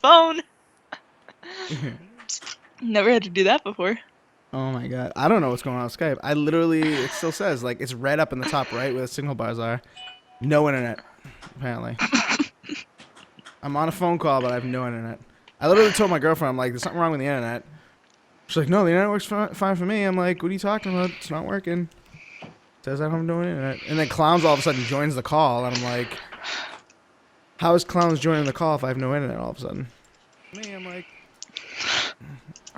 phone. Never had to do that before. Oh my god. I don't know what's going on with Skype. It still says, like, it's red up in the top right where the signal bars are. No internet, apparently. I'm on a phone call, but I have no internet. I literally told my girlfriend, I'm like, there's something wrong with the internet. She's like, no, the internet works fine for me. I'm like, what are you talking about? It's not working. It says I don't have no internet. And then Clowns all of a sudden joins the call, and I'm like, how is Clowns joining the call if I have no internet all of a sudden? Me, I'm like,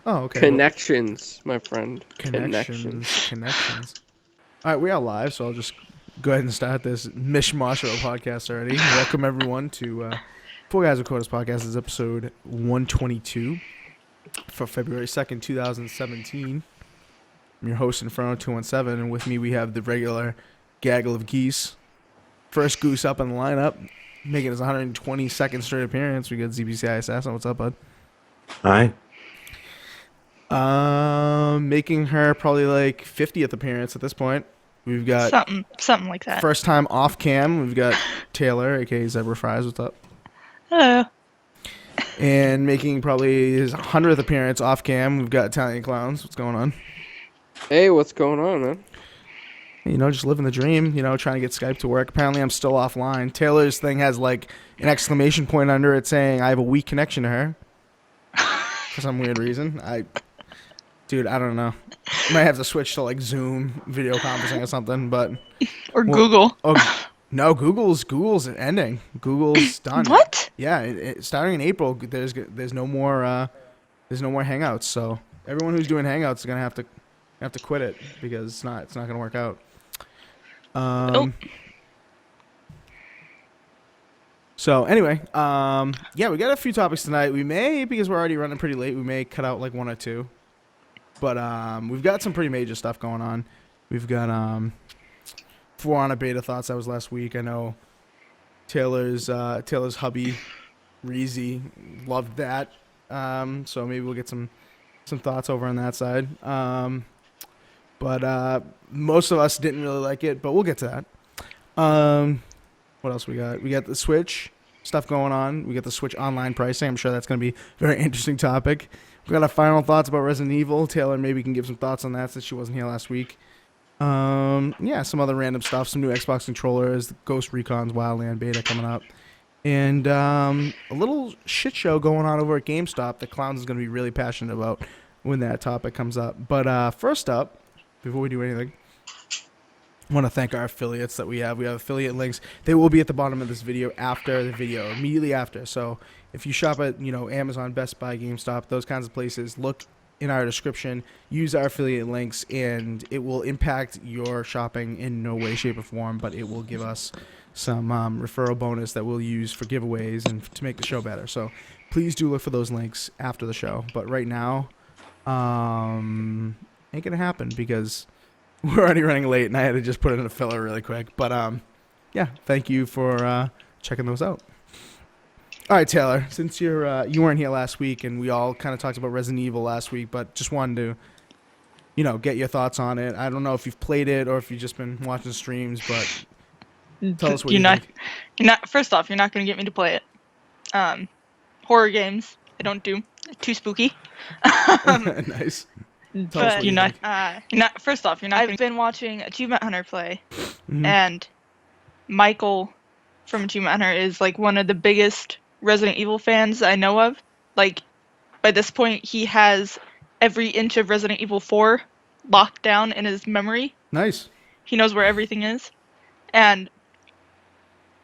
oh, okay. Connections, my friend. Connections. All right, we are live, so I'll just go ahead and start this mishmash of a podcast already. Welcome, everyone, to 4GwQPodcast. This is episode 122 for February 2nd, 2017. I'm your host, Inferno 217, and with me we have the regular gaggle of geese. First goose up in the lineup, making his 122nd straight appearance. We got ZBCI Assassin. What's up, bud? Hi. Making her probably like 50th appearance at this point. We've got something like that. First time off cam. We've got Taylor, aka Zebra Fries. What's up? Hello. And making probably his 100th appearance off cam. We've got Italian Clowns. What's going on? Hey, what's going on, man? You know, just living the dream. You know, trying to get Skype to work. Apparently, I'm still offline. Taylor's thing has like an exclamation point under it saying I have a weak connection to her for some weird reason. Dude, I don't know. I might have to switch to like Zoom video conferencing or something, but Google. Oh no, Google's ending. Google's done. What? Yeah, starting in April, there's no more Hangouts. So everyone who's doing Hangouts is gonna have to quit it because it's not gonna work out. So anyway, yeah, we got a few topics tonight. We may, because we're already running pretty late, we may cut out like one or two. But we've got some pretty major stuff going on. We've got 4 on a beta thoughts. That was last week. I know Taylor's hubby, Reezy, loved that. So maybe we'll get some thoughts over on that side. But most of us didn't really like it, but we'll get to that. What else we got? We got the Switch stuff going on. We got the Switch online pricing. I'm sure that's going to be a very interesting topic. We got our final thoughts about Resident Evil. Taylor maybe can give some thoughts on that since she wasn't here last week. Yeah, some other random stuff. Some new Xbox controllers. Ghost Recon's Wildland beta coming up. And a little shit show going on over at GameStop that Clowns is going to be really passionate about when that topic comes up. But first up, before we do anything, I want to thank our affiliates that we have. We have affiliate links. They will be at the bottom of this video after the video, immediately after. So if you shop at, Amazon, Best Buy, GameStop, those kinds of places, look in our description, use our affiliate links, and it will impact your shopping in no way, shape, or form, but it will give us some referral bonus that we'll use for giveaways and to make the show better. So please do look for those links after the show. But right now, ain't going to happen because we're already running late, and I had to just put it in a filler really quick. But, yeah, thank you for checking those out. All right, Taylor, since you weren't here last week, and we all kind of talked about Resident Evil last week, but just wanted to, get your thoughts on it. I don't know if you've played it or if you've just been watching streams, but tell us what you think. First off, you're not going to get me to play it. Horror games, I don't do. Too spooky. Nice. But first off, you're not. I've been watching Achievement Hunter play, and Michael from Achievement Hunter is like one of the biggest Resident Evil fans I know of. Like, by this point, he has every inch of Resident Evil 4 locked down in his memory. Nice. He knows where everything is, and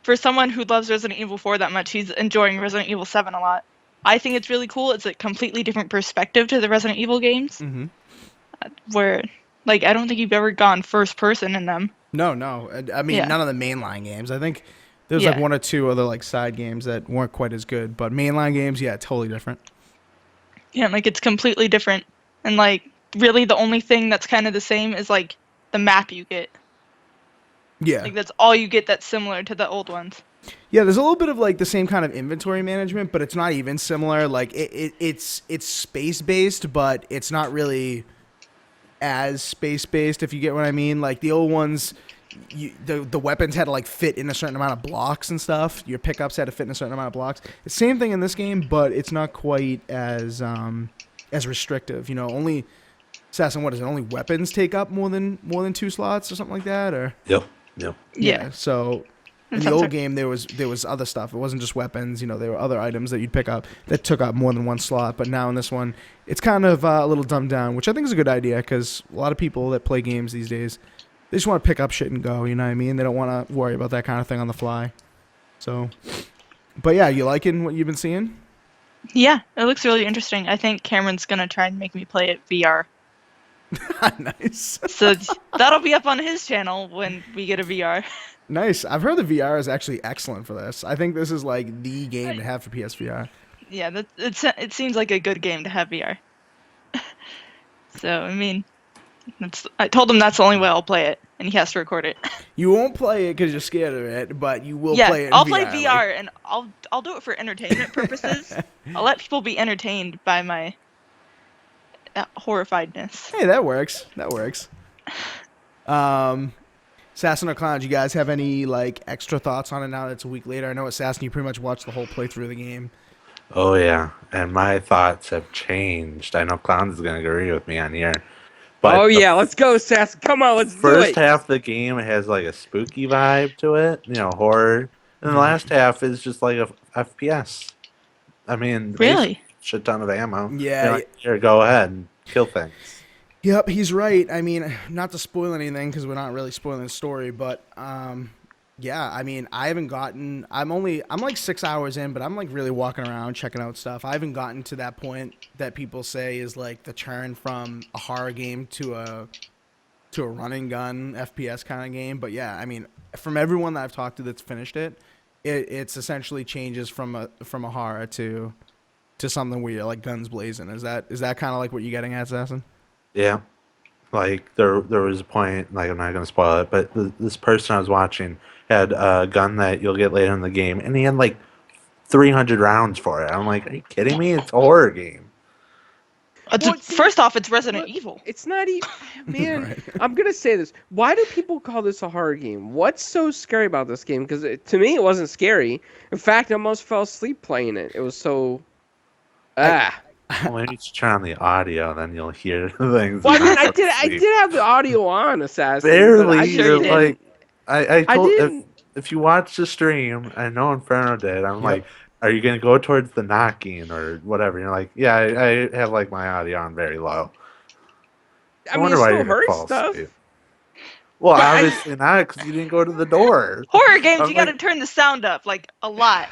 for someone who loves Resident Evil 4 that much, he's enjoying Resident Evil 7 a lot. I think it's really cool. It's a completely different perspective to the Resident Evil games. Mm-hmm. Where, like, I don't think you've ever gone first person in them. No. I mean, none of the mainline games. I think there's like one or two other like side games that weren't quite as good, but mainline games, yeah, totally different. Yeah, like it's completely different. And like really the only thing that's kind of the same is like the map you get. Yeah. Like that's all you get that's similar to the old ones. Yeah, there's a little bit of like the same kind of inventory management, but it's not even similar. Like it's space based, but it's not really as space based, if you get what I mean. Like the old ones, the weapons had to like fit in a certain amount of blocks and stuff. Your pickups had to fit in a certain amount of blocks. The same thing in this game, but it's not quite as restrictive. Only Assassin. What is it? Only weapons take up more than 2 slots or something like that, or Yep. yeah. So in That the sounds old right. game, there was other stuff. It wasn't just weapons. There were other items that you'd pick up that took up more than 1 slot. But now in this one, it's kind of a little dumbed down, which I think is a good idea because a lot of people that play games these days, they just want to pick up shit and go. You know what I mean? They don't want to worry about that kind of thing on the fly. So, but yeah, you liking what you've been seeing? Yeah, it looks really interesting. I think Cameron's gonna try and make me play it VR. Nice. So that'll be up on his channel when we get a VR. Nice. I've heard the VR is actually excellent for this. I think this is like the game to have for PSVR. Yeah, it seems like a good game to have VR. So I mean, I told him that's the only way I'll play it, and he has to record it. You won't play it because you're scared of it, but you will Yeah, play it in I'll VR. play VR, and I'll do it for entertainment purposes. I'll let people be entertained by my horrifiedness. Hey, that works. Assassin or Clowns, you guys have any like extra thoughts on it now that it's a week later? I know Assassin, you pretty much watched the whole playthrough of the game. Oh yeah, and my thoughts have changed. I know Clowns is gonna agree with me on here. But Oh yeah, let's go, Sass. Come on, let's do first it. half of the game has like a spooky vibe to it, horror, and the last half is just like a FPS. I mean, Really? shit ton of ammo. Yeah. You're like, here, go ahead and kill things. Yep, he's right. I mean, not to spoil anything because we're not really spoiling the story, but yeah, I mean, I haven't gotten. I'm like 6 hours in, but I'm like really walking around checking out stuff. I haven't gotten to that point that people say is like the turn from a horror game to a run and gun FPS kind of game. But yeah, I mean, from everyone that I've talked to that's finished it, it's essentially changes from a horror to something where you're like guns blazing. Is that kind of like what you're getting at, Assassin? Yeah, like there was a point. Like I'm not gonna spoil it, but this person I was watching had a gun that you'll get later in the game, and he had like 300 rounds for it. I'm like, are you kidding me? It's a horror game. First off, it's Resident Evil. It's not even, man. Right. I'm gonna say this. Why do people call this a horror game? What's so scary about this game? Because to me, it wasn't scary. In fact, I almost fell asleep playing it. It was so. Well, maybe you should turn on the audio, then you'll hear things. Well, I mean, and not I sleep. did have the audio on, Assassin. Barely. But I sure You're did. like, I told didn't. if you watch the stream, I know Inferno did. I'm like, are you gonna go towards the knocking or whatever? You're like, yeah, I have like my audio on very low. I mean, it why still you're gonna hurts fall stuff. asleep. Well, But obviously not, because you didn't go to the door. Horror games, I'm you gotta like- turn the sound up like a lot.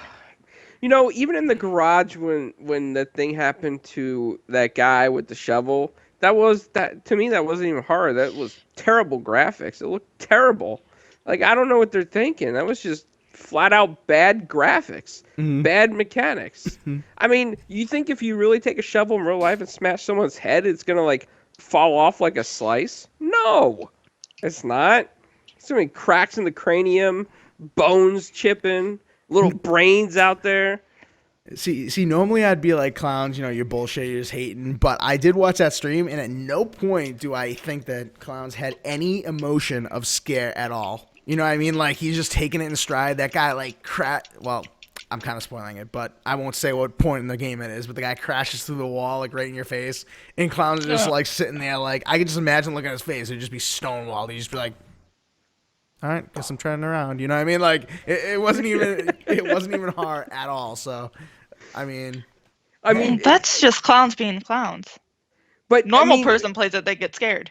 Even in the garage when the thing happened to that guy with the shovel, that to me that wasn't even horror. That was terrible graphics. It looked terrible. Like I don't know what they're thinking. That was just flat out bad graphics, bad mechanics. I mean, you think if you really take a shovel in real life and smash someone's head, it's gonna like fall off like a slice? No, it's not. There's so many cracks in the cranium, bones chipping. Little brains out there. See, normally I'd be like, Clowns, you're bullshit, you're just hating. But I did watch that stream, and at no point do I think that Clowns had any emotion of scare at all. You know what I mean? Like, he's just taking it in stride. That guy, like, well, I'm kind of spoiling it, but I won't say what point in the game it is, but the guy crashes through the wall, like, right in your face. And Clowns are just, like, sitting there, like, I could just imagine looking at his face. It'd just be stonewalled. He'd just be like, all right, guess I'm turning around. You know what I mean? Like it wasn't even hard at all. So, I mean, That's just clowns being clowns. But Normal person plays it, they get scared.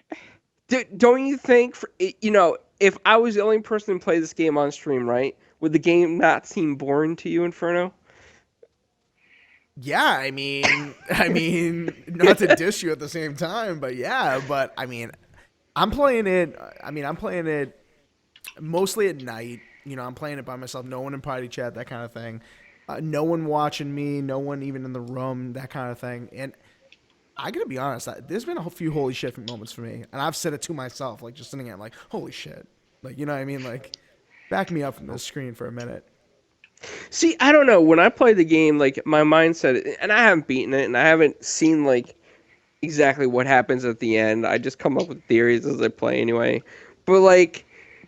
Don't you think? If I was the only person who played this game on stream, right, would the game not seem boring to you, Inferno? yeah. I mean, not to diss you at the same time, but yeah. But I mean, I'm playing it. I'm playing it mostly at night. I'm playing it by myself. No one in party chat, that kind of thing. No one watching me. No one even in the room, that kind of thing. And I gotta be honest, there's been a few holy shit moments for me, and I've said it to myself, like just sitting there, like holy shit, like you know what I mean, like back me up from the screen for a minute. See, I don't know. When I play the game, like my mindset, and I haven't beaten it, and I haven't seen like exactly what happens at the end. I just come up with theories as I play anyway. But like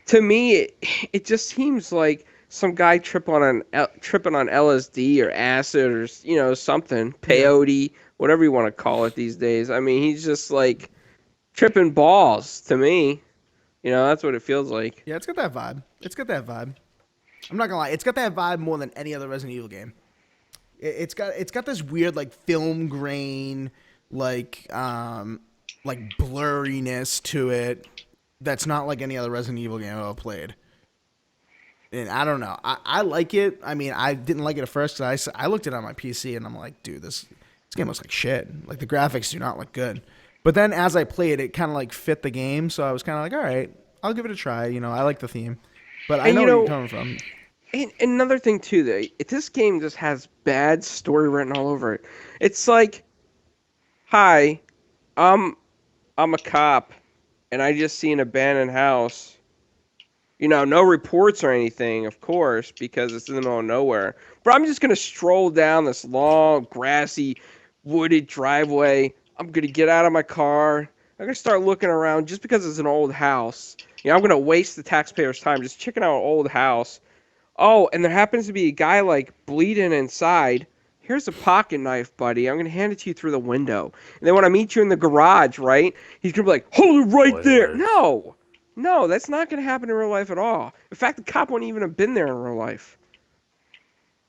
to me, it just seems like some guy tripping on LSD or acid or something, peyote, whatever you want to call it these days. I mean, he's just like tripping balls to me. That's what it feels like. Yeah, it's got that vibe. I'm not gonna lie, it's got that vibe more than any other Resident Evil game. It's got this weird like film grain, like blurriness to it. That's not like any other Resident Evil game I've ever played. And I don't know. I like it. I mean, I didn't like it at first. I looked at it on my PC and I'm like, dude, this game looks like shit. Like the graphics do not look good. But then as I played, it kind of like fit the game. So I was kind of like, all right, I'll give it a try. I like the theme. But I know where you're coming from. And another thing too, this game just has bad story written all over it. It's like, hi, I'm a cop, and I just see an abandoned house. No reports or anything, of course, because it's in the middle of nowhere. But I'm just gonna stroll down this long, grassy, wooded driveway. I'm gonna get out of my car. I'm gonna start looking around just because it's an old house. I'm gonna waste the taxpayers' time just checking out an old house. Oh, and there happens to be a guy like bleeding inside. Here's a pocket knife, buddy. I'm going to hand it to you through the window. And then when I meet you in the garage, right, he's going to be like, hold it right there. No, that's not going to happen in real life at all. In fact, the cop wouldn't even have been there in real life.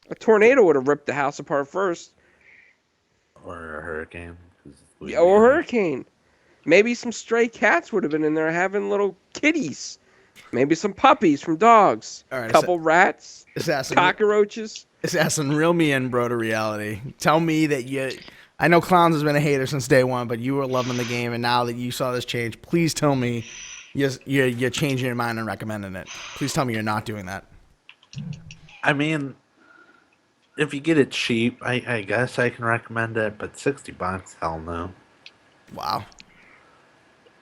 A tornado would have ripped the house apart first. Or a hurricane. Or a hurricane. Maybe some stray cats would have been in there having little kitties. Maybe some puppies from dogs. All right, couple rats. Assassin, cockroaches. Assassin, reel me in, bro, to reality. Tell me that I know Clowns has been a hater since day one, but you were loving the game, and now that you saw this change, please tell me you're changing your mind and recommending it. Please tell me you're not doing that. I mean, if you get it cheap, I guess I can recommend it, but $60, hell no. Wow.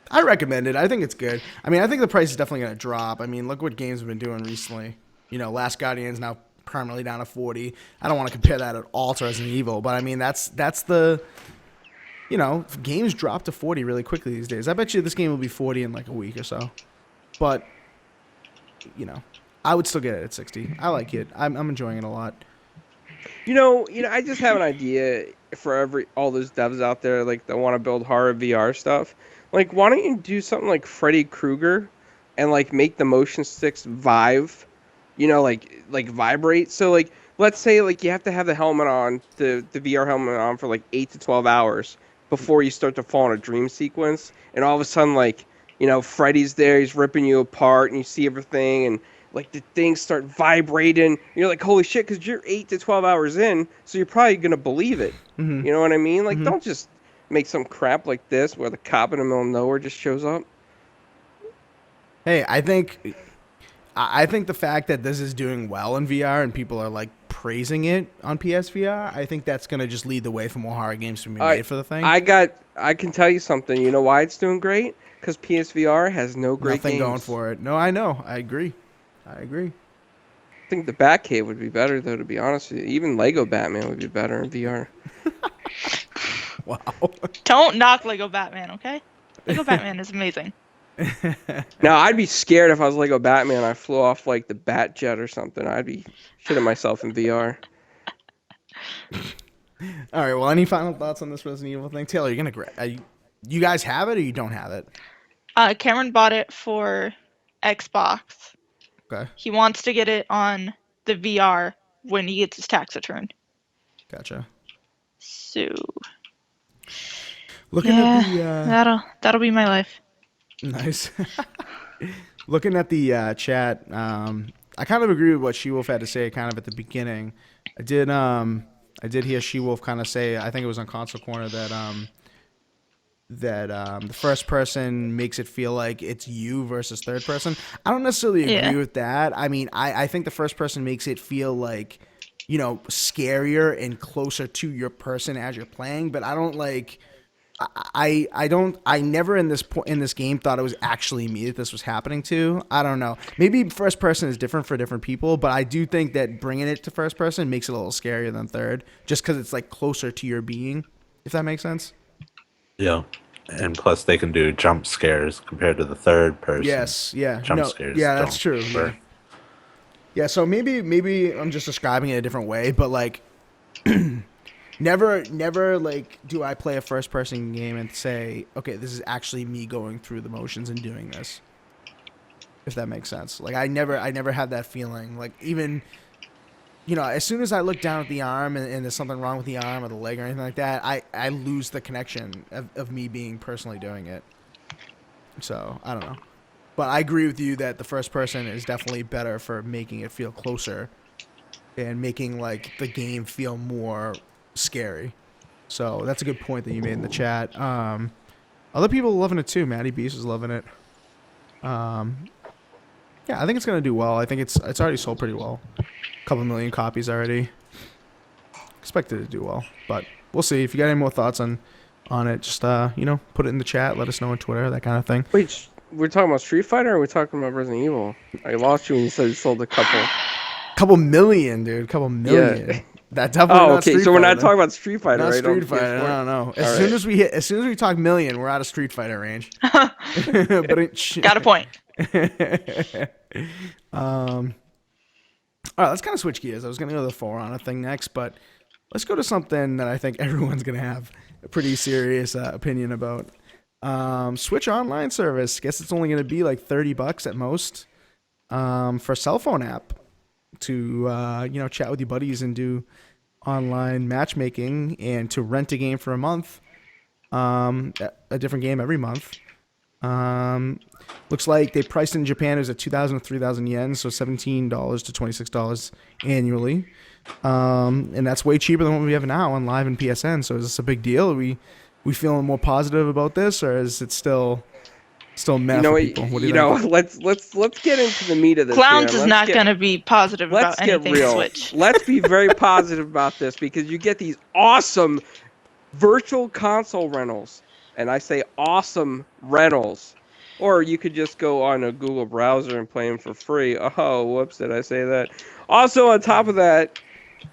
I recommend it. I think it's good. I mean, I think the price is definitely going to drop. I mean, look what games have been doing recently. Last Guardian's now permanently down to 40. I don't want to compare that at all to Resident Evil, but I mean, that's the, games drop to 40 really quickly these days. I bet you this game will be 40 in like a week or so. But, I would still get it at 60. I like it. I'm enjoying it a lot. I just have an idea for all those devs out there like that want to build horror VR stuff. Like, why don't you do something like Freddy Krueger, and like make the motion sticks vibe, like vibrate. So like, let's say like you have to have the helmet on, the VR helmet on for like 8 to 12 hours before you start to fall in a dream sequence, and all of a sudden like Freddy's there, he's ripping you apart, and you see everything, and like the things start vibrating. And you're like, holy shit, because you're 8 to 12 hours in, so you're probably gonna believe it. Mm-hmm. You know what I mean? Like, Mm-hmm. Don't just make some crap like this where the cop in the middle of nowhere just shows up. Hey, I think the fact that this is doing well in VR and people are like praising it on PSVR, I think that's gonna just lead the way for more horror games to be made for the thing. I can tell you something. You know why it's doing great? Because PSVR has no great Nothing games. going for it. No, I know. I agree. I think the Batcave would be better, though, to be honest with you. Even Lego Batman would be better in VR. Wow. Don't knock Lego Batman, okay? Lego Batman is amazing. Now, I'd be scared if I was Lego Batman. I flew off like the Bat Jet or something. I'd be shitting myself in VR. All right. Well, any final thoughts on this Resident Evil thing, Taylor? You're gonna you guys have it or you don't have it? Cameron bought it for Xbox. Okay. He wants to get it on the VR when he gets his tax return. Gotcha. So. Looking at the that'll be my life. Nice. Looking at the chat, I kind of agree with what She-Wolf had to say kind of at the beginning. I did hear She-Wolf kind of say, I think it was on Console Corner, that the first person makes it feel like it's you versus third person. I don't necessarily agree with that. I mean, I think the first person makes it feel like, scarier and closer to your person as you're playing, but I don't like... I never in this game thought it was actually me that this was happening to. I don't know. Maybe first person is different for different people, but I do think that bringing it to first person makes it a little scarier than third, just because it's like closer to your being, if that makes sense. Yeah. And plus, they can do jump scares compared to the third person. Yes, yeah, Jump no, scares. yeah, that's true. Work. Yeah. So maybe I'm just describing it a different way, but like, never like do I play a first person game and say, okay, this is actually me going through the motions and doing this. If that makes sense. Like I never had that feeling. Like even, as soon as I look down at the arm and there's something wrong with the arm or the leg or anything like that, I lose the connection of me being personally doing it. So I don't know. But I agree with you that the first person is definitely better for making it feel closer and making like the game feel more scary. So that's a good point that you made in the chat. Other people are loving it too. Maddie Beast is loving it. Yeah, I think it's gonna do well. I think it's already sold pretty well. A couple million copies already. Expected to do well, but we'll see. If you got any more thoughts on it, just put it in the chat. Let us know on Twitter, that kind of thing. Wait, we're talking about Street Fighter, or are we talking about Resident Evil? I lost you when you said you sold a couple. Couple million, dude. Couple million. Yeah. That definitely. Oh, okay. Street So we're Fighter, not talking about Street Fighter, not right? Street Fighter. I don't know. As soon as we talk million, we're out of Street Fighter range. But got a point. All right, let's kind of switch gears. I was going to go to the For Honor thing next, but let's go to something that I think everyone's going to have a pretty serious opinion about. Switch online service. Guess it's only going to be like $30 at most for a cell phone app to chat with your buddies and do online matchmaking and to rent a game for a month, a different game every month. Looks like they priced in Japan as at 2,000 to 3,000 yen, so $17 to $26 annually. And that's way cheaper than what we have now on Live and PSN. So is this a big deal? Are we feeling more positive about this, or is it still meh for people? What do you think? Let's get into the meat of this. Clowns is not going to be positive about anything real. Switch. Let's be very positive about this, because you get these awesome virtual console rentals. And I say awesome rentals. Or you could just go on a Google browser and play them for free. Oh, whoops, did I say that? Also, on top of that,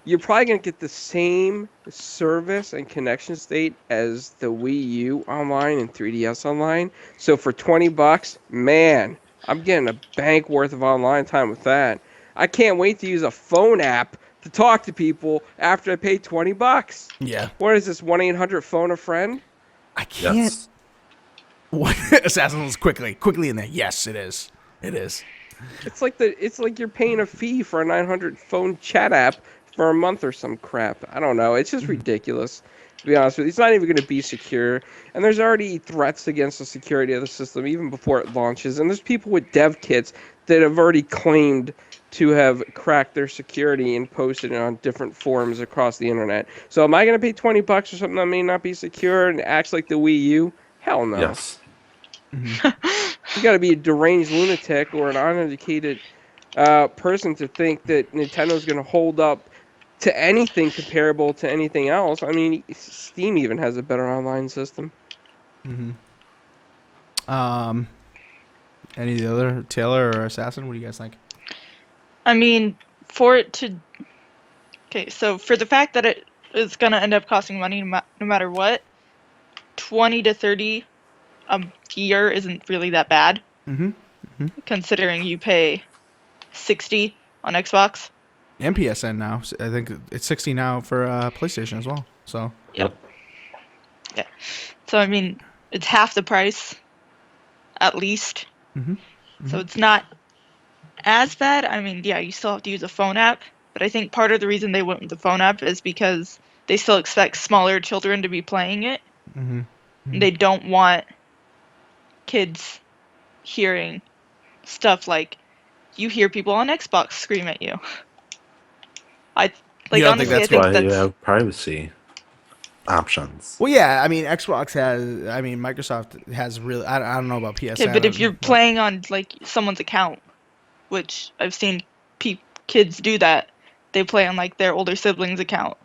you're probably going to get the same service and connection state as the Wii U online and 3DS online. So for $20, man, I'm getting a bank worth of online time with that. I can't wait to use a phone app to talk to people after I pay $20. Yeah. What is this, 1-800-PHONE-A-FRIEND? I can't. Yes. What? Assassins quickly in there. Yes, it is. It is. It's like you're paying a fee for a 900 phone chat app for a month or some crap. I don't know. It's just ridiculous, to be honest with you. It's not even going to be secure. And there's already threats against the security of the system even before it launches. And there's people with dev kits that have already claimed to have cracked their security and posted it on different forums across the internet. So am I going to pay $20 for something that may not be secure and acts like the Wii U? Hell no. Yes. You got to be a deranged lunatic or an uneducated person to think that Nintendo's going to hold up to anything comparable to anything else. I mean, Steam even has a better online system. Mm-hmm. Any of the other Taylor or Assassin? What do you guys think? I mean, for it to... Okay, so for the fact that it is going to end up costing money no matter what, 20 to 30 a year isn't really that bad. Mm-hmm. Mm-hmm. Considering you pay 60 on Xbox. And PSN now. I think it's 60 now for PlayStation as well. So. Yep. Yeah. So, I mean, it's half the price, at least. Mm-hmm. Mm-hmm. So it's not as bad. I mean, yeah, you still have to use a phone app. But I think part of the reason they went with the phone app is because they still expect smaller children to be playing it. Mm-hmm. Mm-hmm. They don't want kids hearing stuff like you hear people on Xbox scream at you. Honestly, I think that's why you have privacy options. Well, yeah, I mean, Microsoft has really. I don't know about PSN. Okay, but if you're playing on like someone's account, which I've seen kids do that, they play on like their older sibling's account,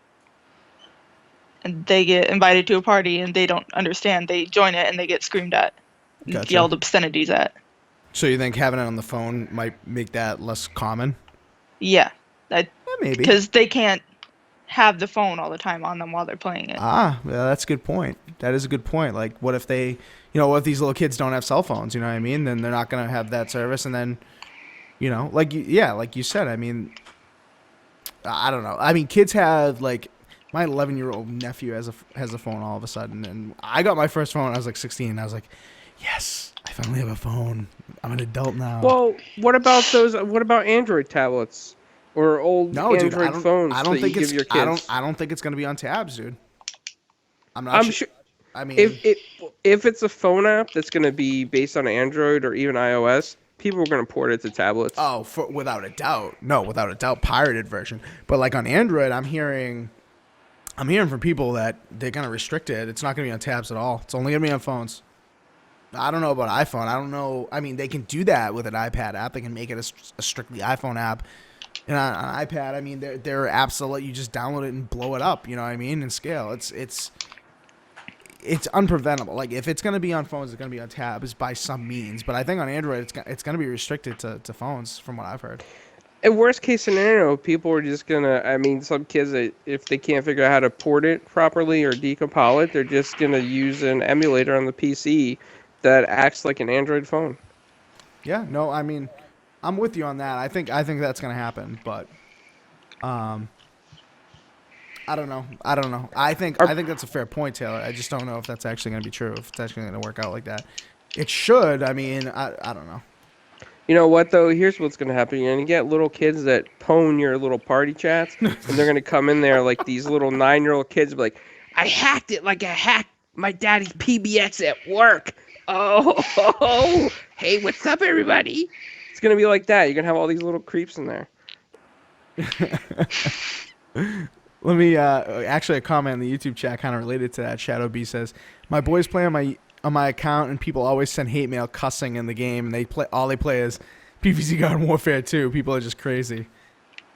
and they get invited to a party and they don't understand. They join it and they get screamed at, Gotcha. Yelled obscenities at. So you think having it on the phone might make that less common? Yeah, maybe because they can't have the phone all the time on them while they're playing it. Yeah, that's a good point. That is a good point. Like, what if they, what if these little kids don't have cell phones? You know what I mean? Then they're not gonna have that service, and then, like you said. I mean, I don't know. I mean, kids have like my 11-year-old nephew has a phone all of a sudden, and I got my first phone when I was like 16. And I was like, yes, I finally have a phone. I'm an adult now. Well, what about those? What about Android tablets or old Android phones I don't that think you give your kids? I don't think it's gonna be on tabs, dude. I'm sure. I mean, if it's a phone app that's gonna be based on Android or even iOS, people are gonna port it to tablets. Oh, without a doubt. No, without a doubt, pirated version. But like on Android, I'm hearing from people that they're gonna restrict it. It's not gonna be on tabs at all. It's only gonna be on phones. I don't know about iPhone. I don't know. I mean, they can do that with an iPad app. They can make it a strictly iPhone app. And on iPad, I mean, there are apps that let you just download it and blow it up. You know what I mean? And scale. It's unpreventable. Like, if it's gonna be on phones, it's gonna be on tabs by some means. But I think on Android, it's gonna be restricted to phones, from what I've heard. In worst case scenario, people are just gonna. I mean, some kids, if they can't figure out how to port it properly or decompile it, they're just gonna use an emulator on the PC that acts like an Android phone. Yeah, no, I mean, I'm with you on that. I think that's gonna happen, but I don't know. I think that's a fair point, Taylor. I just don't know if that's actually gonna be true. If it's actually gonna work out like that. It should. I mean, I don't know. You know what, though? Here's what's going to happen. You're going to get little kids that pwn your little party chats, and they're going to come in there like these little 9-year-old kids, be like, I hacked it like I hacked my daddy's PBX at work. Oh, hey, what's up, everybody? It's going to be like that. You're going to have all these little creeps in there. Let me, actually, a comment in the YouTube chat kind of related to that. Shadow B says, my boys play on my account, and people always send hate mail cussing in the game, and all they play is PvZ Garden Warfare 2. People are just crazy.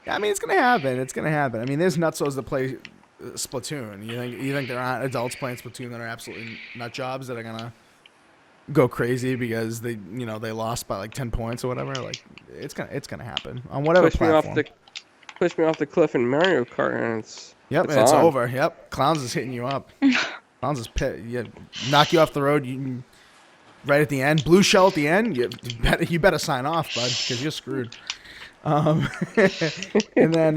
Yeah, I mean, it's gonna happen. I mean, there's nutsos that play Splatoon. You think there aren't adults playing Splatoon that are absolutely nut jobs that are gonna go crazy because they lost by like 10 points or whatever? Like, it's gonna happen on whatever platform. Push me off the cliff in Mario Kart, and it's over. Yep, Clowns is hitting you up. Clowns is knock you off the road. Right at the end, blue shell at the end. You better sign off, bud, because you're screwed. And then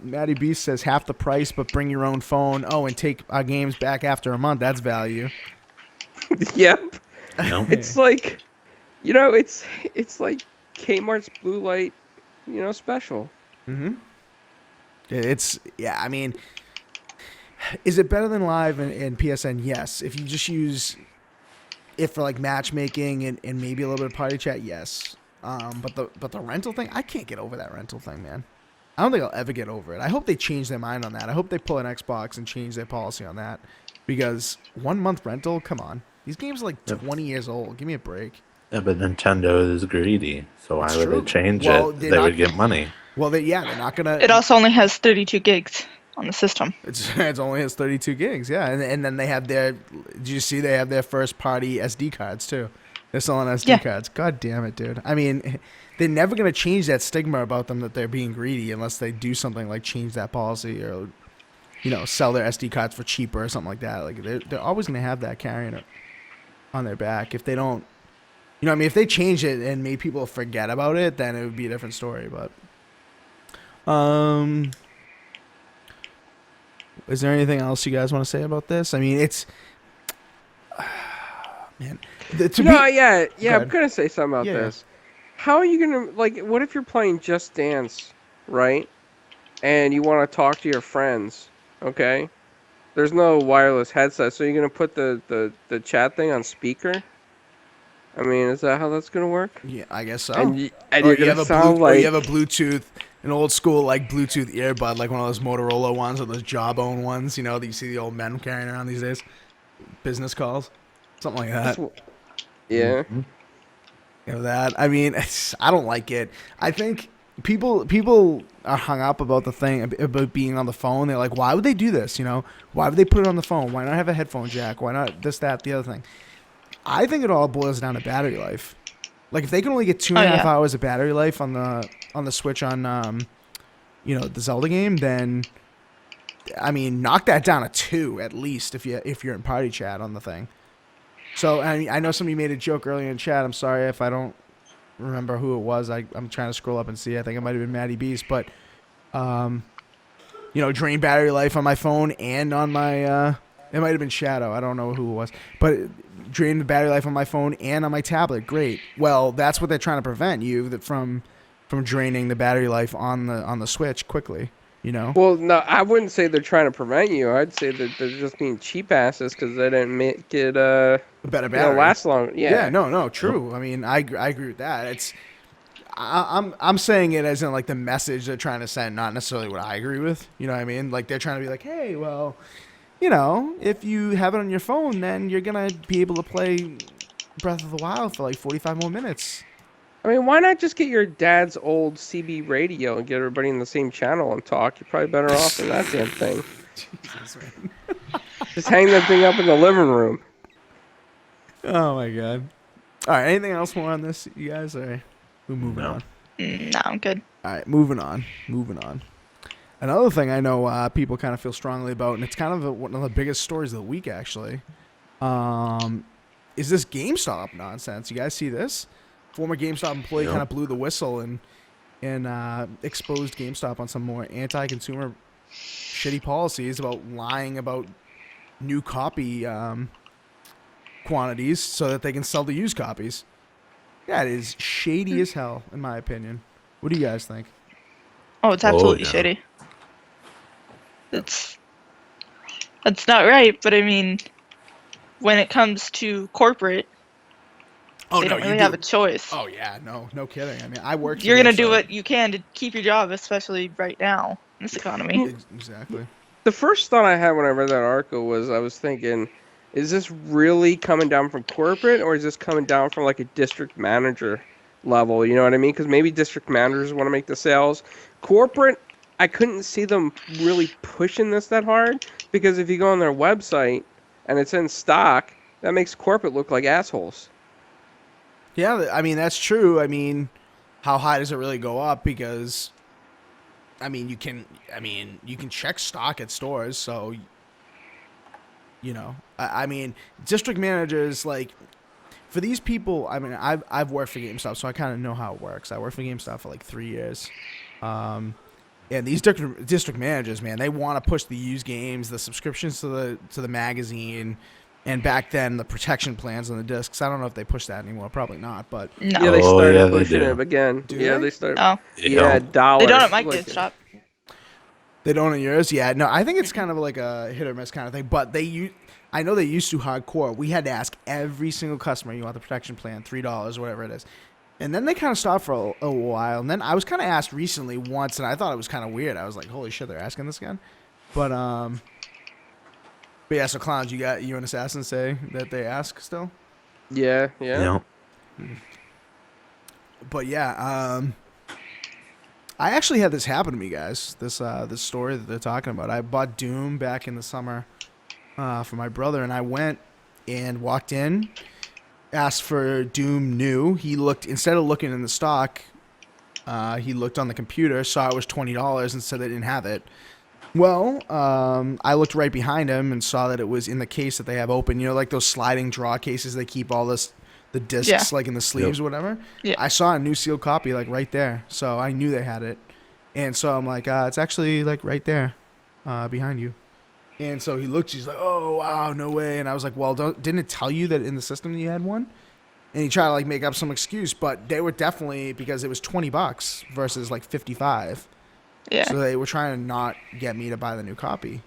Maddie Beast says half the price, but bring your own phone. Oh, and take our games back after a month. That's value. Yep. No. It's like, it's like Kmart's Blue Light, special. Mm-hmm. I mean, is it better than live and PSN? Yes. If you just use it for like matchmaking and maybe a little bit of party chat, yes. But the rental thing, I can't get over that rental thing, man. I don't think I'll ever get over it. I hope they change their mind on that. I hope they pull an Xbox and change their policy on that, because 1 month rental, come on. These games are like 20 years old. Give me a break. Yeah, but Nintendo is greedy, so why would they change it? They would get money. Well, they're not gonna. It also only has 32 gigs on the system. It only has 32 gigs, yeah. And then they have did you see they have their first party SD cards too? They're selling SD cards. God damn it, dude. I mean, they're never going to change that stigma about them that they're being greedy unless they do something like change that policy or, sell their SD cards for cheaper or something like that. Like, they're always going to have that carrying it on their back. If they don't, if they change it and made people forget about it, then it would be a different story. But, is there anything else you guys want to say about this? I mean, it's, man. I'm gonna say something about this. How are you gonna what if you're playing Just Dance, right? And you want to talk to your friends, okay? There's no wireless headset, so you're gonna put the chat thing on speaker. I mean, is that how that's gonna work? Yeah, I guess so. And you're gonna sound like you have a Bluetooth, an old school like Bluetooth earbud, like one of those Motorola ones or those Jawbone ones, that you see the old men carrying around these days. Business calls, something like that. Yeah. That. I mean, I don't like it. I think people are hung up about the thing about being on the phone. They're like, why would they do this? Why would they put it on the phone? Why not have a headphone jack? Why not this, that, the other thing? I think it all boils down to battery life. Like, if they can only get 2.5 hours of battery life on the Switch on the Zelda game, then I mean, knock that down to 2 at least if you're in party chat on the thing. So I know somebody made a joke earlier in chat. I'm sorry if I don't remember who it was. I'm trying to scroll up and see. I think it might have been Maddie Beast, but drain battery life on my phone and on my it might have been Shadow. I don't know who it was, but drain the battery life on my phone and on my tablet. Great. Well, that's what they're trying to prevent you from draining the battery life on the Switch quickly. Well, no, I wouldn't say they're trying to prevent you. I'd say that they're just being cheap asses because they didn't make it a better battery. last long. Yeah. No, true. I mean, I agree with that. I'm saying it as in like the message they're trying to send, not necessarily what I agree with. You know what I mean? Like they're trying to be like, hey, well, if you have it on your phone, then you're gonna be able to play Breath of the Wild for like 45 more minutes. I mean, why not just get your dad's old CB radio and get everybody in the same channel and talk? You're probably better off than that damn thing. Jesus, man. Just hang that thing up in the living room. Oh my god. All right. Anything else more on this, you guys? Or we're moving on. No, I'm good. All right, moving on. Another thing I know people kind of feel strongly about, and it's kind of one of the biggest stories of the week, actually, is this GameStop nonsense. You guys see this? Former GameStop employee kind of blew the whistle and exposed GameStop on some more anti-consumer shitty policies about lying about new copy quantities so that they can sell the used copies. That is shady as hell, in my opinion. What do you guys think? Oh, it's absolutely shitty. That's not right, but I mean, when it comes to corporate, they don't really have a choice. Oh yeah, no kidding. I mean, I work. You're gonna do what you can to keep your job, especially right now in this economy. Exactly. The first thought I had when I read that article was I was thinking, is this really coming down from corporate, or is this coming down from like a district manager level? You know what I mean? Because maybe district managers want to make the sales. Corporate, I couldn't see them really pushing this that hard, because if you go on their website and it's in stock, that makes corporate look like assholes. Yeah, I mean, that's true. I mean, how high does it really go up? Because, I mean, you can check stock at stores, so, I mean, district managers, like, for these people, I mean, I've worked for GameStop, so I kind of know how it works. I worked for GameStop for like 3 years. And these district managers, man, they want to push the used games, the subscriptions to the magazine, and back then the protection plans on the discs. I don't know if they push that anymore. Probably not, but no. Yeah, they started pushing it again. They started. Oh. Yeah, dollars. They don't at my GameStop. They don't at yours. Yeah, no, I think it's kind of like a hit or miss kind of thing. But I know they used to hardcore. We had to ask every single customer, you want the protection plan, $3, whatever it is. And then they kind of stopped for a while. And then I was kind of asked recently once, and I thought it was kind of weird. I was like, holy shit, they're asking this again? But yeah, so Clowns, you and Assassin say that they ask still? Yeah. But yeah, I actually had this happen to me, guys. This story that they're talking about. I bought Doom back in the summer for my brother, and I went and walked in, asked for Doom new. He looked, instead of looking in the stock, he looked on the computer, saw it was $20 and said they didn't have it. Well, I looked right behind him and saw that it was in the case that they have open. You know, like those sliding draw cases they keep all the discs like in the sleeves or whatever. Yeah. I saw a new sealed copy like right there, so I knew they had it. And so I'm like, it's actually like right there, behind you. And so he looked. He's like, "Oh wow, no way!" And I was like, "Well, didn't it tell you that in the system that you had one?" And he tried to like make up some excuse, but they were definitely, because it was $20 versus like $55. Yeah. So they were trying to not get me to buy the new copy.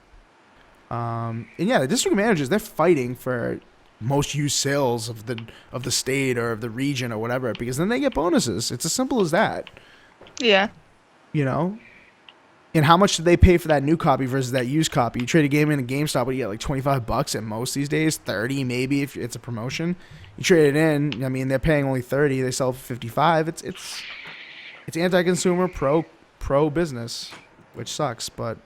And yeah, the district managers, they're fighting for most used sales of the state or of the region or whatever, because then they get bonuses. It's as simple as that. Yeah. You know? And how much do they pay for that new copy versus that used copy? You trade a game in a GameStop, but you get like $25 at most these days, 30 maybe if it's a promotion. You trade it in, I mean, they're paying only 30, they sell for 55. It's anti-consumer, pro business, which sucks, but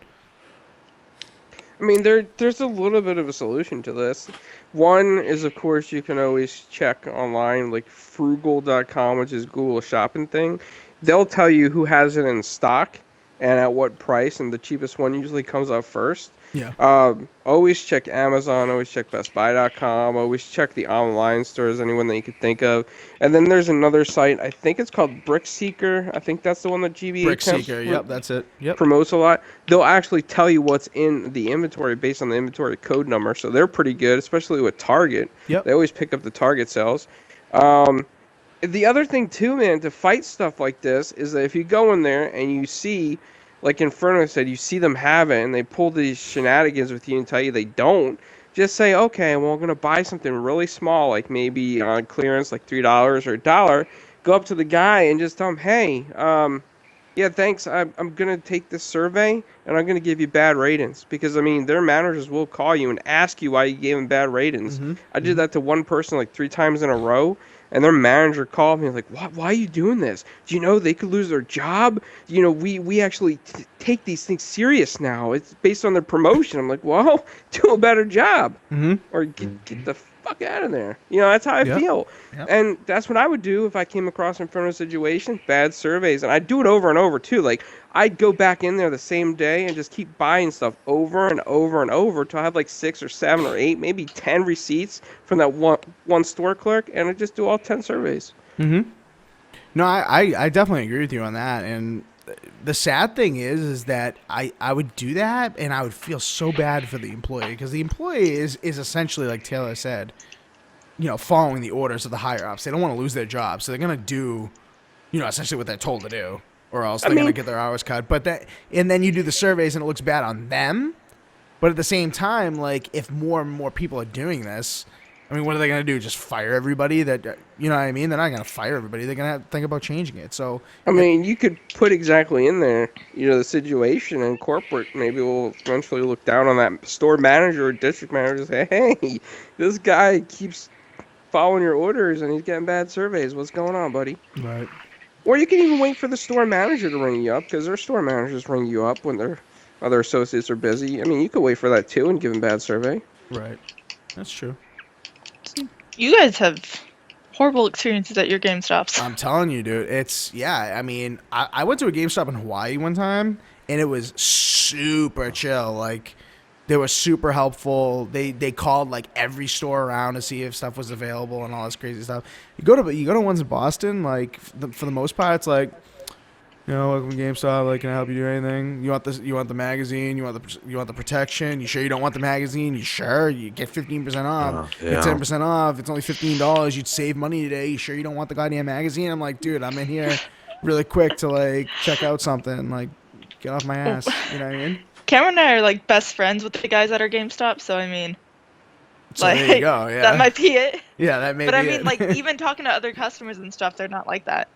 I mean, there's a little bit of a solution to this. One is, of course, you can always check online, like frugal.com, which is Google's shopping thing. They'll tell you who has it in stock, and at what price, and the cheapest one usually comes up first. Yeah. Always check Amazon, always check BestBuy.com, always check the online stores, anyone that you could think of. And then there's another site, I think it's called Brickseeker. I think that's the one that GBA Temp Brickseeker. Yep, that's it. Yep. promotes a lot. They'll actually tell you what's in the inventory based on the inventory code number, so they're pretty good, especially with Target. Yep. They always pick up the Target sales. The other thing too, man, to fight stuff like this is that if you go in there and you see, like Inferno said, you see them have it and they pull these shenanigans with you and tell you they don't, just say, okay, well, I'm going to buy something really small, like maybe on clearance, like $3 or $1. Go up to the guy and just tell him, hey, yeah, thanks. I'm going to take this survey, and I'm going to give you bad ratings. Because, I mean, their managers will call you and ask you why you gave them bad ratings. I did that to one person like 3 times in a row, and their manager called me like, why are you doing this? Do you know they could lose their job? You know, we actually take these things serious now. It's based on their promotion. I'm like, well, do a better job. Or get the fuck out of there. You know, that's how I feel. Yep. And that's what I would do if I came across in front of a situation, bad surveys. And I'd do it over and over too. Like, I'd go back in there the same day and just keep buying stuff over and over and over till I have like 6 or 7 or 8, maybe 10 receipts from that one store clerk, and I'd just do all 10 surveys. No, I definitely agree with you on that. And the sad thing is that I would do that, and I would feel so bad for the employee, because the employee is essentially, like Taylor said, you know, following the orders of the higher ups. They don't want to lose their job, so they're gonna do, you know, essentially what they're told to do, or else they're gonna get their hours cut. And then you do the surveys, and it looks bad on them. But at the same time, like, if more and more people are doing this, I mean, what are they going to do? Just fire everybody? That, you know what I mean? They're not going to fire everybody. They're going to have to think about changing it. So, I mean, you could put exactly in there, you know, the situation, and corporate maybe will eventually look down on that store manager or district manager and say, hey, this guy keeps following your orders and he's getting bad surveys. What's going on, buddy? right. Or you can even wait for the store manager to ring you up, because their store managers ring you up when their other associates are busy. I mean, you could wait for that too and give them bad survey. Right. That's true. You guys have horrible experiences at your GameStops. I'm telling you, dude. It's, yeah, I mean, I went to a GameStop in Hawaii one time, and it was super chill. Like, they were super helpful. They called, like, every store around to see if stuff was available and all this crazy stuff. You go to ones in Boston, like, for the most part, it's like, you know, welcome to GameStop. Like, can I help you do anything? You want this? You want the magazine? You want the protection? You sure you don't want the magazine? You sure? You get 15% off. Get 10% off. It's only $15. You'd save money today. You sure you don't want the goddamn magazine? I'm like, dude, I'm in here really quick to, like, check out something. Like, get off my ass. You know what I mean? Cameron and I are like best friends with the guys at our GameStop, so I mean, So like, there you go. Yeah. that might be it. Yeah, that may But be I mean, it. like, even talking to other customers and stuff, they're not like that.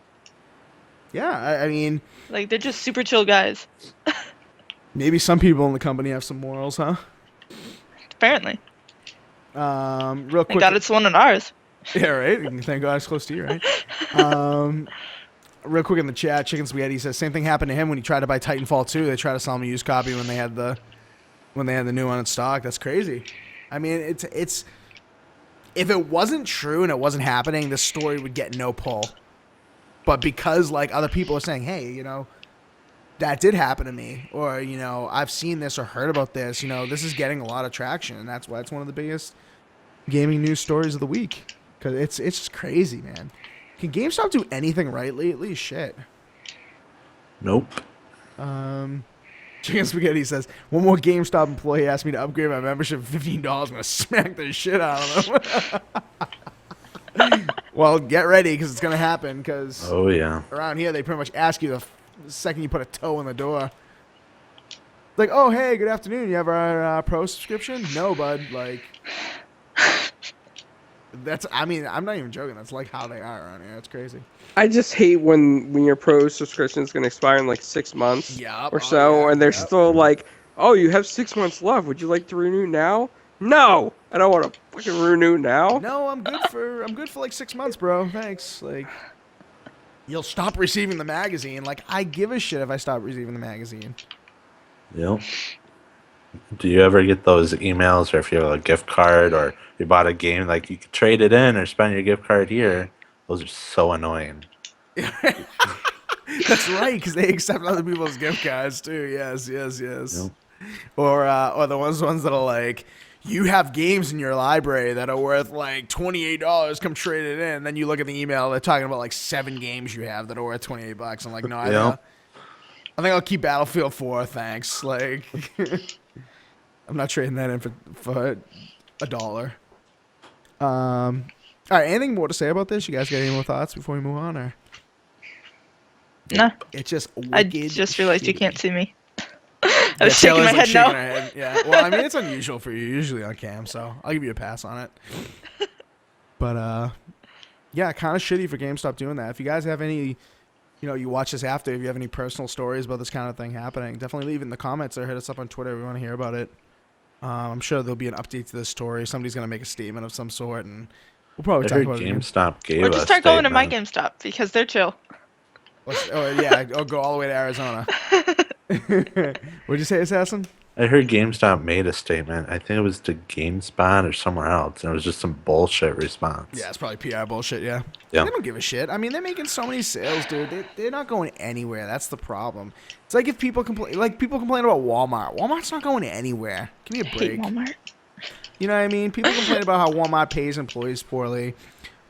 Yeah, I mean, Like, they're just super chill guys. maybe some people in the company have some morals, huh? Apparently. Real quick. Thank God it's one of ours. Yeah, right. Thank God it's close to you, right? Real quick in the chat, Chicken Spaghetti says same thing happened to him when he tried to buy Titanfall 2. They tried to sell him a used copy when they had the new one in stock. That's crazy. I mean, it's if it wasn't true and it wasn't happening, this story would get no pull. But because, like, other people are saying, hey, you know, that did happen to me, or, you know, I've seen this or heard about this, you know, this is getting a lot of traction, and that's why it's one of the biggest gaming news stories of the week. Because it's just crazy, man. Can GameStop do anything right lately? Shit. Nope. Chicken Spaghetti says, one more GameStop employee asked me to upgrade my membership for $15. I'm going to smack the shit out of them. Well, get ready, because it's going to happen, because Oh yeah. around here they pretty much ask you the second you put a toe in the door. Like, oh, hey, good afternoon. You have our pro subscription? No, bud. Like, that's, I mean, I'm not even joking. That's like how they are around here. It's crazy. I just hate when your pro subscription is going to expire in like 6 months or so, and they're still like, oh, you have 6 months left. Would you like to renew now? No, I don't want to fucking renew now. No, I'm good for like 6 months, bro. Thanks. Like, you'll stop receiving the magazine. Like, I give a shit if I stop receiving the magazine. Yep. Do you ever get those emails, or if you have a gift card, or you bought a game, like you could trade it in or spend your gift card here? Those are so annoying. That's right, because they accept other people's gift cards too. Yes. Yep. Or the ones that are like, you have games in your library that are worth like $28. Come trade it in. Then you look at the email, they're talking about like 7 games you have that are worth $28. I'm like, no, Yep. I think I'll keep Battlefield 4. Thanks. Like, I'm not trading that in for $1. All right. Anything more to say about this? You guys got any more thoughts before we move on, or? No, It's just I wicked. just realized you shitty. can't see me. I was Yeah, shaking my Taylor's, head shaking no. her head. Yeah. Well, I mean, it's unusual for you. You're usually on cam, so I'll give you a pass on it. But yeah, kind of shitty for GameStop doing that. If you guys have any, you watch this after, if you have any personal stories about this kind of thing happening, definitely leave it in the comments or hit us up on Twitter. We want to hear about it. I'm sure there'll be an update to this story. Somebody's gonna make a statement of some sort, and we'll probably I talk heard about it again. GameStop gave Or a just start going to my statement. GameStop because they're chill. Or go all the way to Arizona. What'd you say, Assassin? I heard GameStop made a statement. I think it was to GameSpot or somewhere else, and it was just some bullshit response. Yeah, it's probably PR bullshit, yeah. Yeah. They don't give a shit. I mean, they're making so many sales, dude. They're not going anywhere. That's the problem. It's like if people complain about Walmart. Walmart's not going anywhere. Give me a I hate break. Walmart. You know what I mean? People complain about how Walmart pays employees poorly.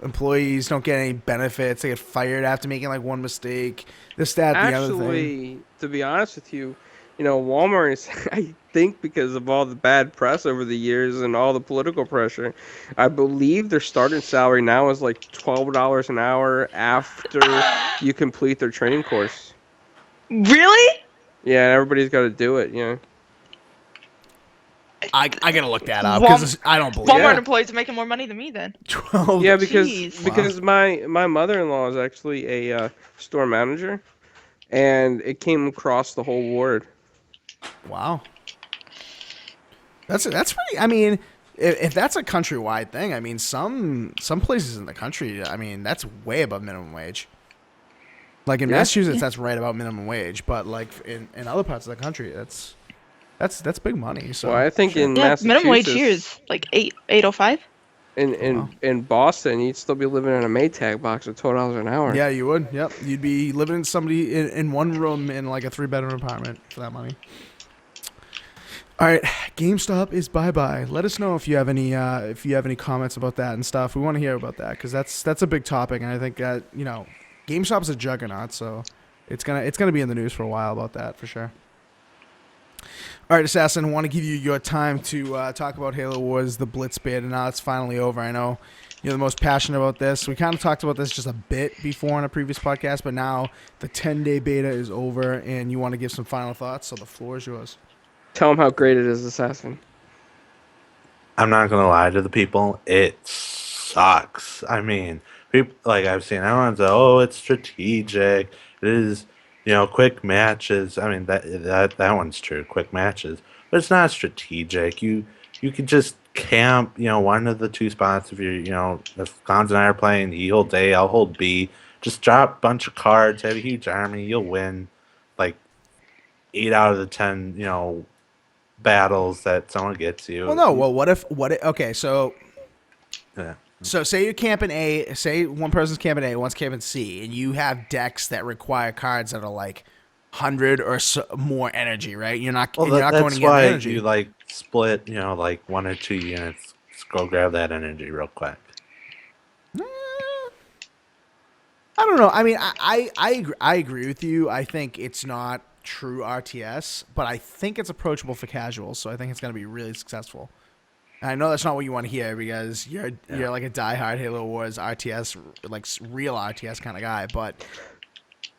Employees don't get any benefits. They get fired after making like one mistake. This, that, the other thing. Actually, to be honest with you, Walmart is, I think because of all the bad press over the years and all the political pressure, I believe their starting salary now is like $12 an hour after you complete their training course. Really? Yeah, and everybody's got to do it, I gotta look that up because I don't believe Walmart Yeah. employees are making more money than me then. 12. Yeah, because Jeez. my mother-in-law is actually a store manager, and it came across the whole ward. Wow. That's pretty. I mean, if that's a countrywide thing, I mean, some places in the country, I mean, that's way above minimum wage. Like in Massachusetts, that's right about minimum wage, but like in other parts of the country, that's big money. So Well, I think in Yeah, Massachusetts, minimum wage here is like 8.05. in Boston, you'd still be living in a Maytag box at $12 an hour. yeah, you would. Yep, you'd be living in one room in like a 3-bedroom apartment for that money. All right, GameStop is bye. Let us know if you have any comments about that and stuff. We want to hear about that because that's a big topic, and I think that GameStop's a juggernaut, so it's gonna be in the news for a while about that for sure. All right, Assassin, I want to give you your time to talk about Halo Wars, the Blitz bid, and now it's finally over. I know you're the most passionate about this. We kind of talked about this just a bit before in a previous podcast, but now the 10-day beta is over, and you want to give some final thoughts, so the floor is yours. Tell them how great it is, Assassin. I'm not gonna lie to the people. It sucks. I mean, people like I've seen everyone say, "Oh, it's strategic. It is, quick matches." I mean, that one's true, quick matches, but it's not strategic. You could just camp, one of the two spots. If if Clowns and I are playing, he holds A, I'll hold B. Just drop a bunch of cards, have a huge army, you'll win. Like 8 out of the 10, battles that someone gets you. Well, no. Well, what if? Okay, so Yeah. say you're camping A. Say one person's camping A, one's camping C, and you have decks that require cards that are like 100 or more energy, right? You're not. Well, you're not going that's to get why energy. you like split, like 1 or 2 units. Just go grab that energy real quick. I don't know. I mean, I agree with you. I think it's not true RTS, but I think it's approachable for casuals, so I think it's going to be really successful. And I know that's not what you want to hear because you're like a diehard Halo Wars RTS, like real RTS kind of guy, but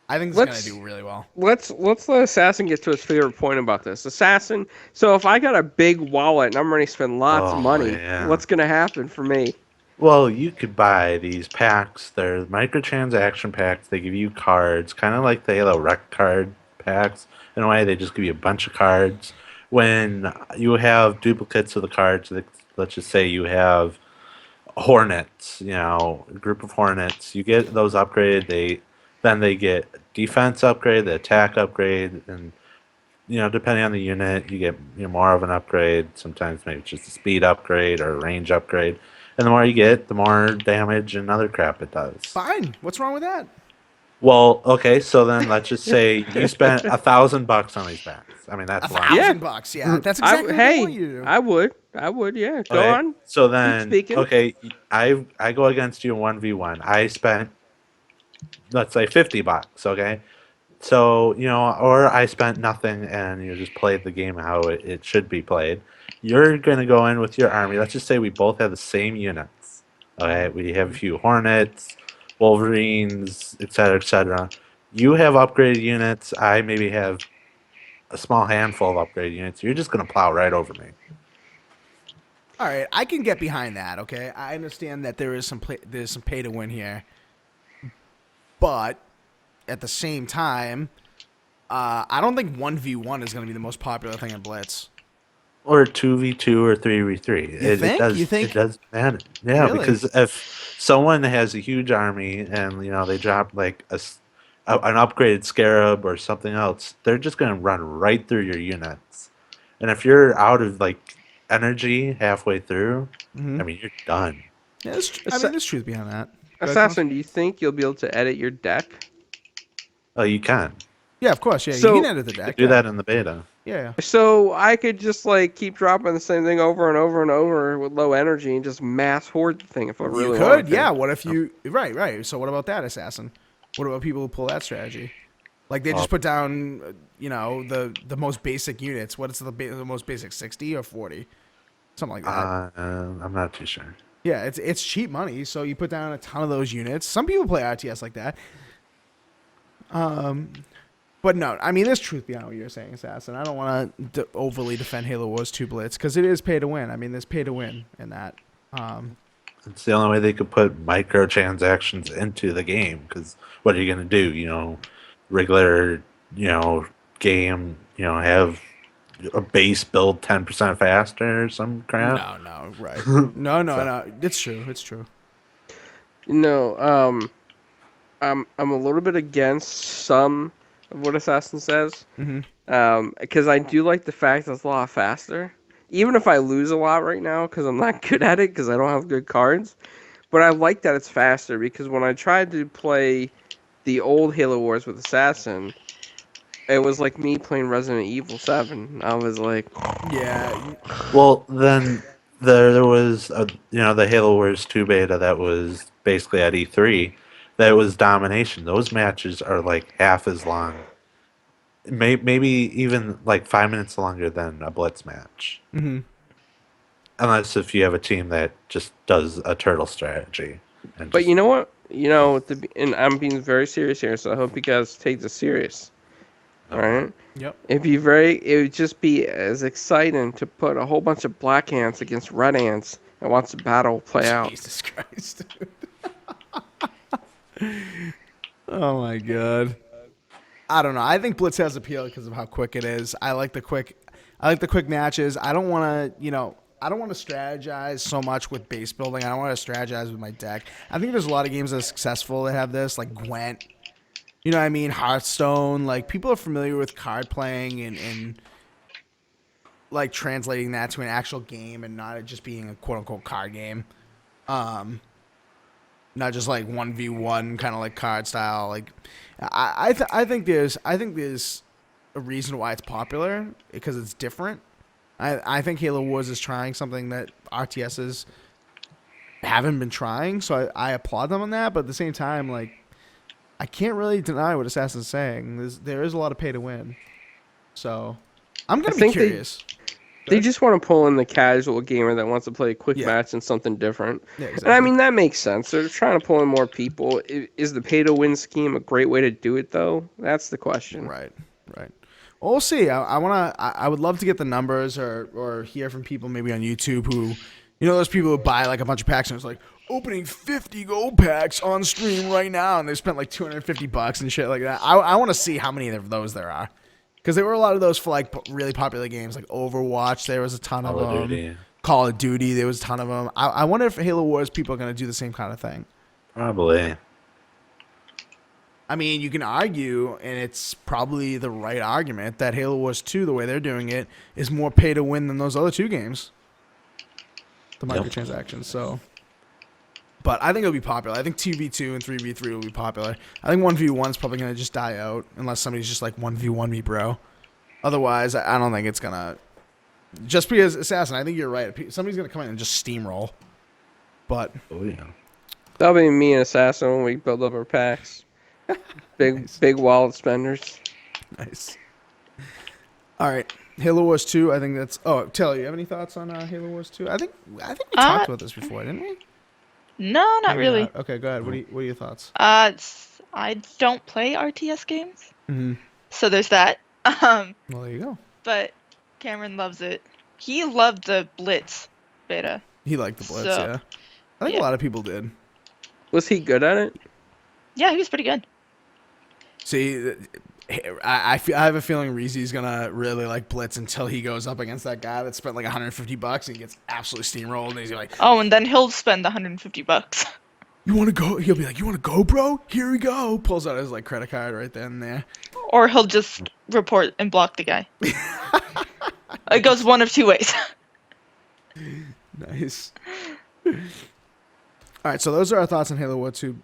I think it's going to do really well. Let's let Assassin get to his favorite point about this. Assassin, so if I got a big wallet and I'm ready to spend lots of money, yeah. what's going to happen for me? Well, you could buy these packs. They're microtransaction packs. They give you cards, kind of like the Halo Rec card packs. In a way, they just give you a bunch of cards. When you have duplicates of the cards, let's just say you have Hornets, a group of Hornets, you get those upgraded. Then they get defense upgrade, the attack upgrade, and depending on the unit, you get more of an upgrade. Sometimes maybe it's just a speed upgrade or a range upgrade. And the more you get, the more damage and other crap it does. Fine. What's wrong with that? Well, okay, so then let's just say you spent $1,000 on these packs. I mean, that's a lot. Yeah. $1,000, yeah. That's exactly what they want you to do. I would, yeah. Go Okay, on. so Keep then, speaking. okay, I go against you in 1v1. I spent, let's say, $50. Okay, so or I spent nothing and you just played the game how it should be played. You're gonna go in with your army. Let's just say we both have the same units. Okay, we have a few Hornets, Wolverines, etc., etc. You have upgraded units. I maybe have a small handful of upgraded units. You're just gonna plow right over me. All right, I can get behind that. Okay, I understand that there's some pay to win here, but at the same time, I don't think 1v1 is going to be the most popular thing in Blitz. Or 2v2 or 3v3. You think? Does You think? it does matter? Yeah, Really? because if someone has a huge army and they drop like an upgraded scarab or something else, they're just gonna run right through your units. And if you're out of like energy halfway through, I mean you're done. Yeah, I mean, there's truth behind that. Go ahead, Assassin, do you think you'll be able to edit your deck? Oh, you can. yeah, of course. Yeah, So- you can edit the You deck. do Yeah. that in the beta. Yeah. So I could just like keep dropping the same thing over and over and over with low energy and just mass horde the thing if I really You wanted could. to. Yeah. What if you? Right. So what about that, Assassin? What about people who pull that strategy? Like they just put down, the most basic units. What is the most basic, 60 or 40, something like that. I'm not too sure. Yeah, it's cheap money. So you put down a ton of those units. Some people play RTS like that. But no, I mean, there's truth behind what you're saying, Assassin. I don't want to overly defend Halo Wars 2 Blitz because it is pay to win. I mean, there's pay to win in that. It's the only way they could put microtransactions into the game. Because what are you going to do? Regular, game, have a base build 10% faster or some crap? No, right. No. It's true. It's true. I'm a little bit against some of what Assassin says. Because I do like the fact that it's a lot faster. Even if I lose a lot right now because I'm not good at it because I don't have good cards. But I like that it's faster because when I tried to play the old Halo Wars with Assassin, it was like me playing Resident Evil 7. I was like, Yeah. Well, then there was the Halo Wars 2 beta that was basically at E3 that was domination. Those matches are like half as long, maybe even like 5 minutes longer than a Blitz match. Unless if you have a team that just does a turtle strategy. but you know what? And I'm being very serious here, so I hope you guys take this serious. All right. Yep. It would just be as exciting to put a whole bunch of black ants against red ants and watch the battle play out. Jesus Christ. Oh my god. I don't know. I think Blitz has appeal because of how quick it is. I like the quick matches. I don't want to, I don't want to strategize so much with base building. I don't want to strategize with my deck. I think there's a lot of games that are successful that have this, like Gwent. You know what I mean? Hearthstone. Like, people are familiar with card playing and like translating that to an actual game and not it just being a quote unquote card game. Not just like 1v1 kind of like card style. Like, I think there's a reason why it's popular because it's different. I think Halo Wars is trying something that RTSs haven't been trying, so I applaud them on that. But at the same time, like, I can't really deny what Assassin's saying. There is a lot of pay to win, so I'm gonna be curious. They just want to pull in the casual gamer that wants to play a quick match and something different. Yeah, exactly. And I mean, that makes sense. They're trying to pull in more people. Is the pay-to-win scheme a great way to do it, though? That's the question. Right. Well, we'll see. I would love to get the numbers or hear from people maybe on YouTube who, those people who buy like a bunch of packs and it's like opening 50 gold packs on stream right now and they spent like $250 and shit like that. I want to see how many of those there are. Because there were a lot of those for like really popular games like Overwatch. There was a ton of them. Call of Duty. There was a ton of them. I wonder if Halo Wars people are going to do the same kind of thing. Probably. I mean, you can argue, and it's probably the right argument, that Halo Wars 2, the way they're doing it, is more pay to win than those other two games. The microtransactions. So But I think it'll be popular. I think 2v2 and 3v3 will be popular. I think 1v1 is probably going to just die out unless somebody's just like 1v1 me, bro. Otherwise, I don't think it's going to. Just because Assassin, I think you're right. Somebody's going to come in and just steamroll. But. Oh, yeah. That'll be me and Assassin when we build up our packs. Big wallet spenders. Nice. All right. Halo Wars 2, I think that's. Oh, Taylor, you have any thoughts on Halo Wars 2? I think we talked about this before, didn't we? No, not really. Not. Okay, go ahead. What are your thoughts? I don't play RTS games, so there's that. Well, there you go. But Cameron loves it. He loved the Blitz beta. He liked the Blitz, yeah. I think a lot of people did. Was he good at it? Yeah, he was pretty good. See, I have a feeling Reezy's gonna really like Blitz until he goes up against that guy that spent like $150 and he gets absolutely steamrolled, and he's like, oh, and then he'll spend the $150. You want to go? He'll be like, you want to go, bro? Here we go. Pulls out his like credit card right then and there. Or he'll just report and block the guy. It goes one of two ways. Nice. All right, so those are our thoughts on Halo Wars 2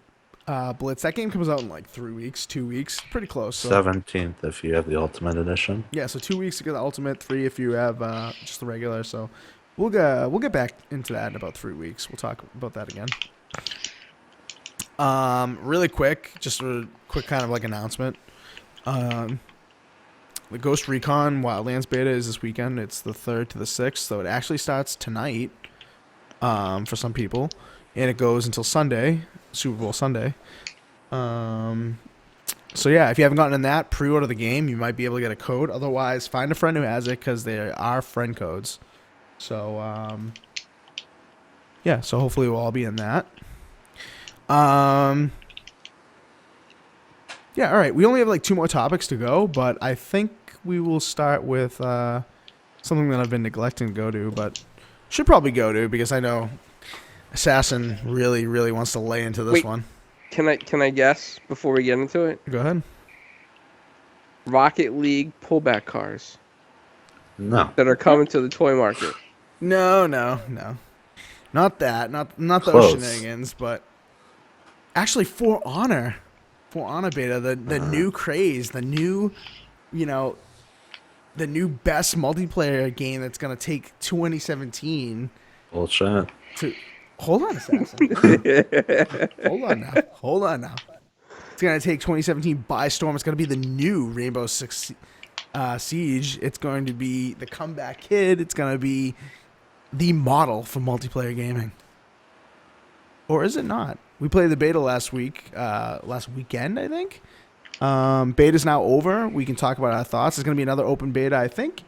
Blitz. That game comes out in like 3 weeks, 2 weeks, pretty close. So. 17th if you have the Ultimate Edition. Yeah, so 2 weeks to get the Ultimate, 3 if you have just the regular. So we'll get back into that in about 3 weeks. We'll talk about that again. Really quick, just a quick kind of like announcement. The Ghost Recon Wildlands beta is this weekend. It's the 3rd to the 6th, so it actually starts tonight for some people, and it goes until Sunday, Super Bowl Sunday. So yeah, if you haven't gotten in that, pre-order the game. You might be able to get a code. Otherwise, find a friend who has it because there are friend codes. So yeah, so hopefully we'll all be in that. Yeah, all right. We only have like 2 more topics to go, but I think we will start with something that I've been neglecting to go to, but should probably go to because I know Assassin really, really wants to lay into this one. Can I guess before we get into it? Go ahead. Rocket League pullback cars. No. That are coming to the toy market. No. Not that. Not those Close. shenanigans, but actually For Honor beta, the new craze, the new, the new best multiplayer game that's going to take 2017 Bullshit. to hold on, Assassin. Hold on now. It's going to take 2017 by storm. It's going to be the new Rainbow Six Siege. It's going to be the comeback kid. It's going to be the model for multiplayer gaming. Or is it not? We played the beta last weekend, I think. Beta's now over. We can talk about our thoughts. There's going to be another open beta, I think,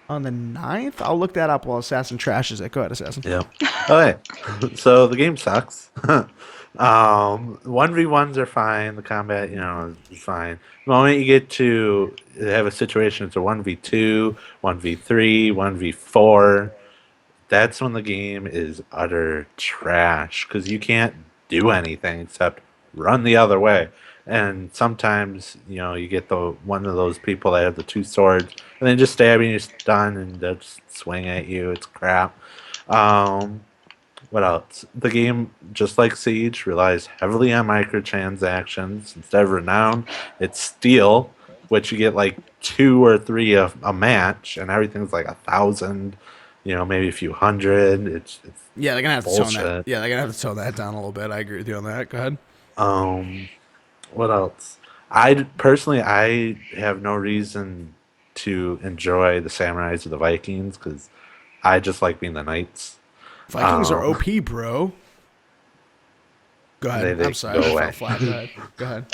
on the 9th. I'll look that up while Assassin trashes it. Go ahead, Assassin. Yeah. Okay. So the game sucks. 1v1s are fine. The combat, is fine. The moment you get to have a situation, it's a 1v2, 1v3, 1v4. That's when the game is utter trash because you can't do anything except run the other way. And sometimes, you get one of those people that have the 2 swords and they just stab you and you're stunned and they'll just swing at you. It's crap. What else? The game, just like Siege, relies heavily on microtransactions. Instead of Renown, it's Steel, which you get like 2 or 3 a match, and everything's like 1,000. Maybe a few hundred. It's yeah, they're gonna have bullshit. to tone that. Yeah, they're gonna have to tone that down a little bit. I agree with you on that. Go ahead. What else? I have no reason to enjoy the Samurais or the Vikings because I just like being the Knights. Vikings are OP, bro. Go ahead. I'm sorry. Go I away. fell flat. Go ahead.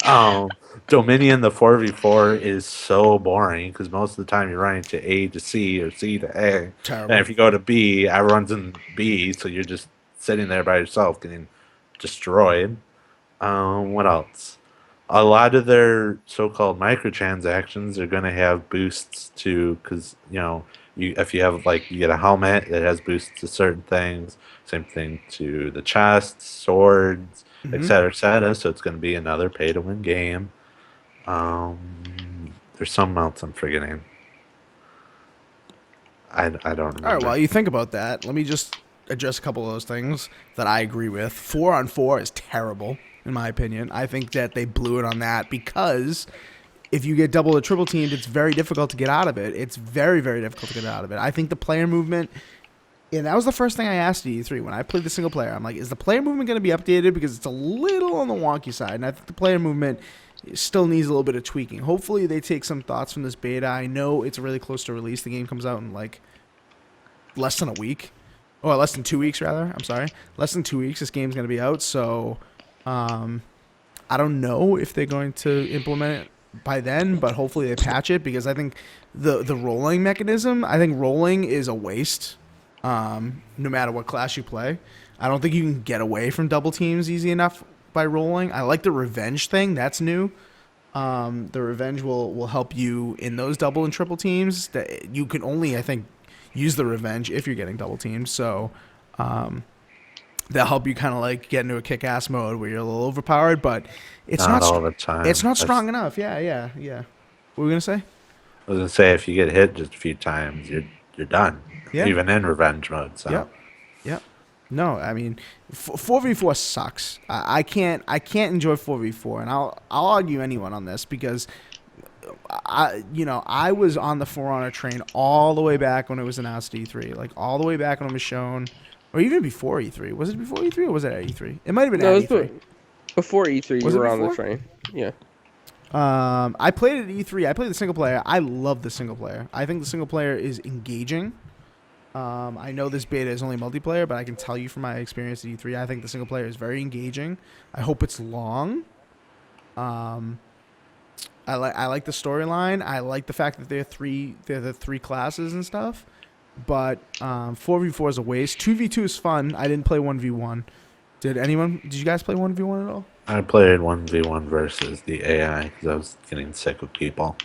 Dominion, the 4v4 is so boring because most of the time you're running to A to C or C to A. Terrible. And if you go to B, everyone's in B, so you're just sitting there by yourself getting destroyed. What else? A lot of their so-called microtransactions are going to have boosts to, because, if you have, you get a helmet, it has boosts to certain things. Same thing to the chests, swords, et cetera, so it's going to be another pay-to-win game. There's something else I'm forgetting. I don't remember. All right, while you think about that, let me just address a couple of those things that I agree with. 4-on-4 is terrible, in my opinion. I think that they blew it on that because if you get double or triple teamed, it's very difficult to get out of it. It's very, very difficult to get out of it. I think the player movement, and that was the first thing I asked at E3 when I played the single player. I'm like, is the player movement going to be updated? Because it's a little on the wonky side, and I think the player movement still needs a little bit of tweaking. Hopefully they take some thoughts from this beta. I know it's really close to release. The game comes out in like less than a week. Or less than 2 weeks, rather. I'm sorry. Less than 2 weeks this game's going to be out. So I don't know if they're going to implement it by then, but hopefully they patch it because I think the rolling mechanism, I think rolling is a waste no matter what class you play. I don't think you can get away from double teams easy enough by rolling. I like the revenge thing. That's new. The revenge will help you in those double and triple teams. That you can only, I think, use the revenge if you're getting double teamed. So they'll help you kind of like get into a kick-ass mode where you're a little overpowered, but it's not all the time. It's not strong enough. Yeah. What were we gonna say? I was gonna say if you get hit just a few times, you're done. Yeah. Even in revenge mode. So. Yep. No, I mean, 4v4 sucks. I can't enjoy 4v4, and I'll argue anyone on this because I was on the For Honor train all the way back when it was announced at E3, like all the way back when it was shown, or even before E3. Was it before E3 or was it at E3? It might have been at E3. Before E3, Was you it were on the before? train. Yeah. I played it at E3. I played the single player. I love the single player. I think the single player is engaging. I know this beta is only multiplayer, but I can tell you from my experience at E3, I think the single player is very engaging. I hope it's long. I like the storyline. I like the fact that they're the three classes and stuff. But 4v4 is a waste. 2v2 is fun. I didn't play 1v1. Did you guys play 1v1 at all? I played 1v1 versus the AI because I was getting sick of people.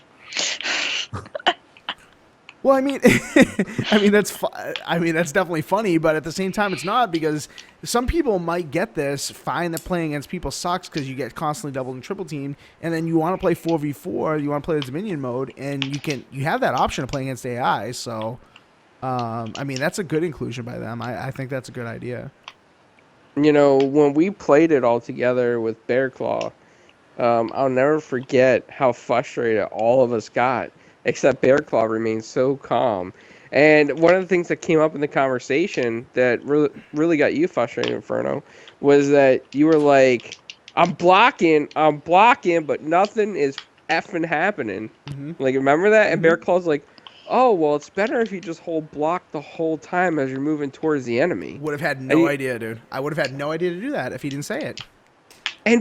Well, I mean, that's definitely funny, but at the same time, it's not because some people might get this, find that playing against people sucks because you get constantly double and triple teamed, and then you want to play 4v4, you want to play the Dominion mode, and you have that option of playing against AI. So, that's a good inclusion by them. I think that's a good idea. When we played it all together with Bear Claw, I'll never forget how frustrated all of us got. Except Bear Claw remains so calm. And one of the things that came up in the conversation that really got you frustrated, Inferno, was that you were like, I'm blocking, but nothing is effing happening. Mm-hmm. Like, remember that? And Bear Claw's like, oh, well, it's better if you just hold block the whole time as you're moving towards the enemy. Would have had no idea, dude. I would have had no idea to do that if he didn't say it.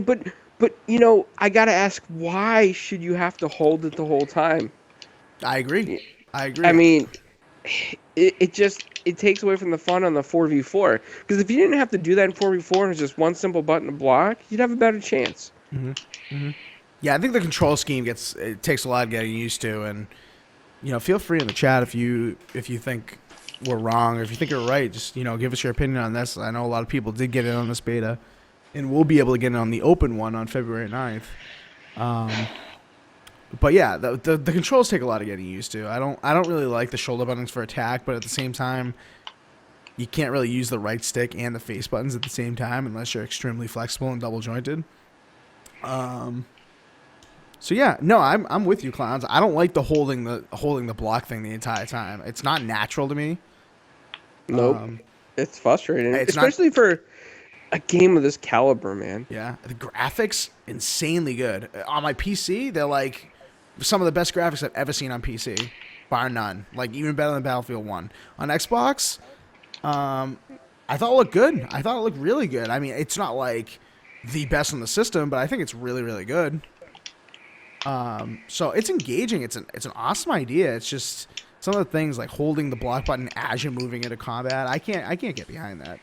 But I got to ask, why should you have to hold it the whole time? I agree. I mean, it takes away from the fun on the 4v4. Because if you didn't have to do that in 4v4 and it's just one simple button to block, you'd have a better chance. Mm-hmm. Mm-hmm. Yeah, I think the control scheme it takes a lot of getting used to, and feel free in the chat if you think we're wrong or if you think you're right. Just give us your opinion on this. I know a lot of people did get in on this beta, and we'll be able to get in on the open one on February 9th. But yeah, the controls take a lot of getting used to. I don't really like the shoulder buttons for attack, but at the same time, you can't really use the right stick and the face buttons at the same time unless you're extremely flexible and double jointed. So yeah, no, I'm with you, clowns. I don't like the holding the block thing the entire time. It's not natural to me. Nope. It's frustrating, especially for a game of this caliber, man. Yeah, the graphics insanely good. On my PC, they're like some of the best graphics I've ever seen on PC, bar none. Like even better than Battlefield 1. On Xbox, I thought it looked good. I thought it looked really good. I mean, it's not like the best on the system, but I think it's really, really good. So it's engaging. It's an awesome idea. It's just some of the things like holding the block button as you're moving into combat. I can't get behind that.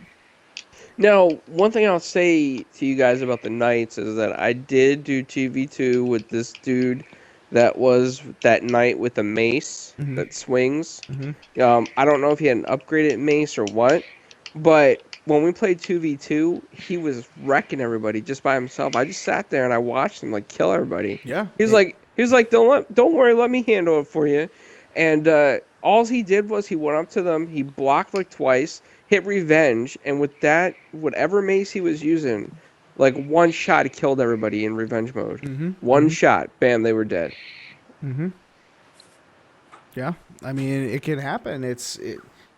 Now, one thing I'll say to you guys about the Knights is that I did do 2v2 with this dude that was that knight with the mace that swings. Mm-hmm. I don't know if he had an upgraded mace or what, but when we played 2v2, he was wrecking everybody just by himself. I just sat there and I watched him kill everybody. Yeah. He was like, don't worry, let me handle it for you. And all he did was he went up to them, he blocked twice. hit revenge, and with that, whatever mace he was using, like one shot killed everybody in revenge mode. One shot, bam, they were dead. Yeah, I mean it can happen.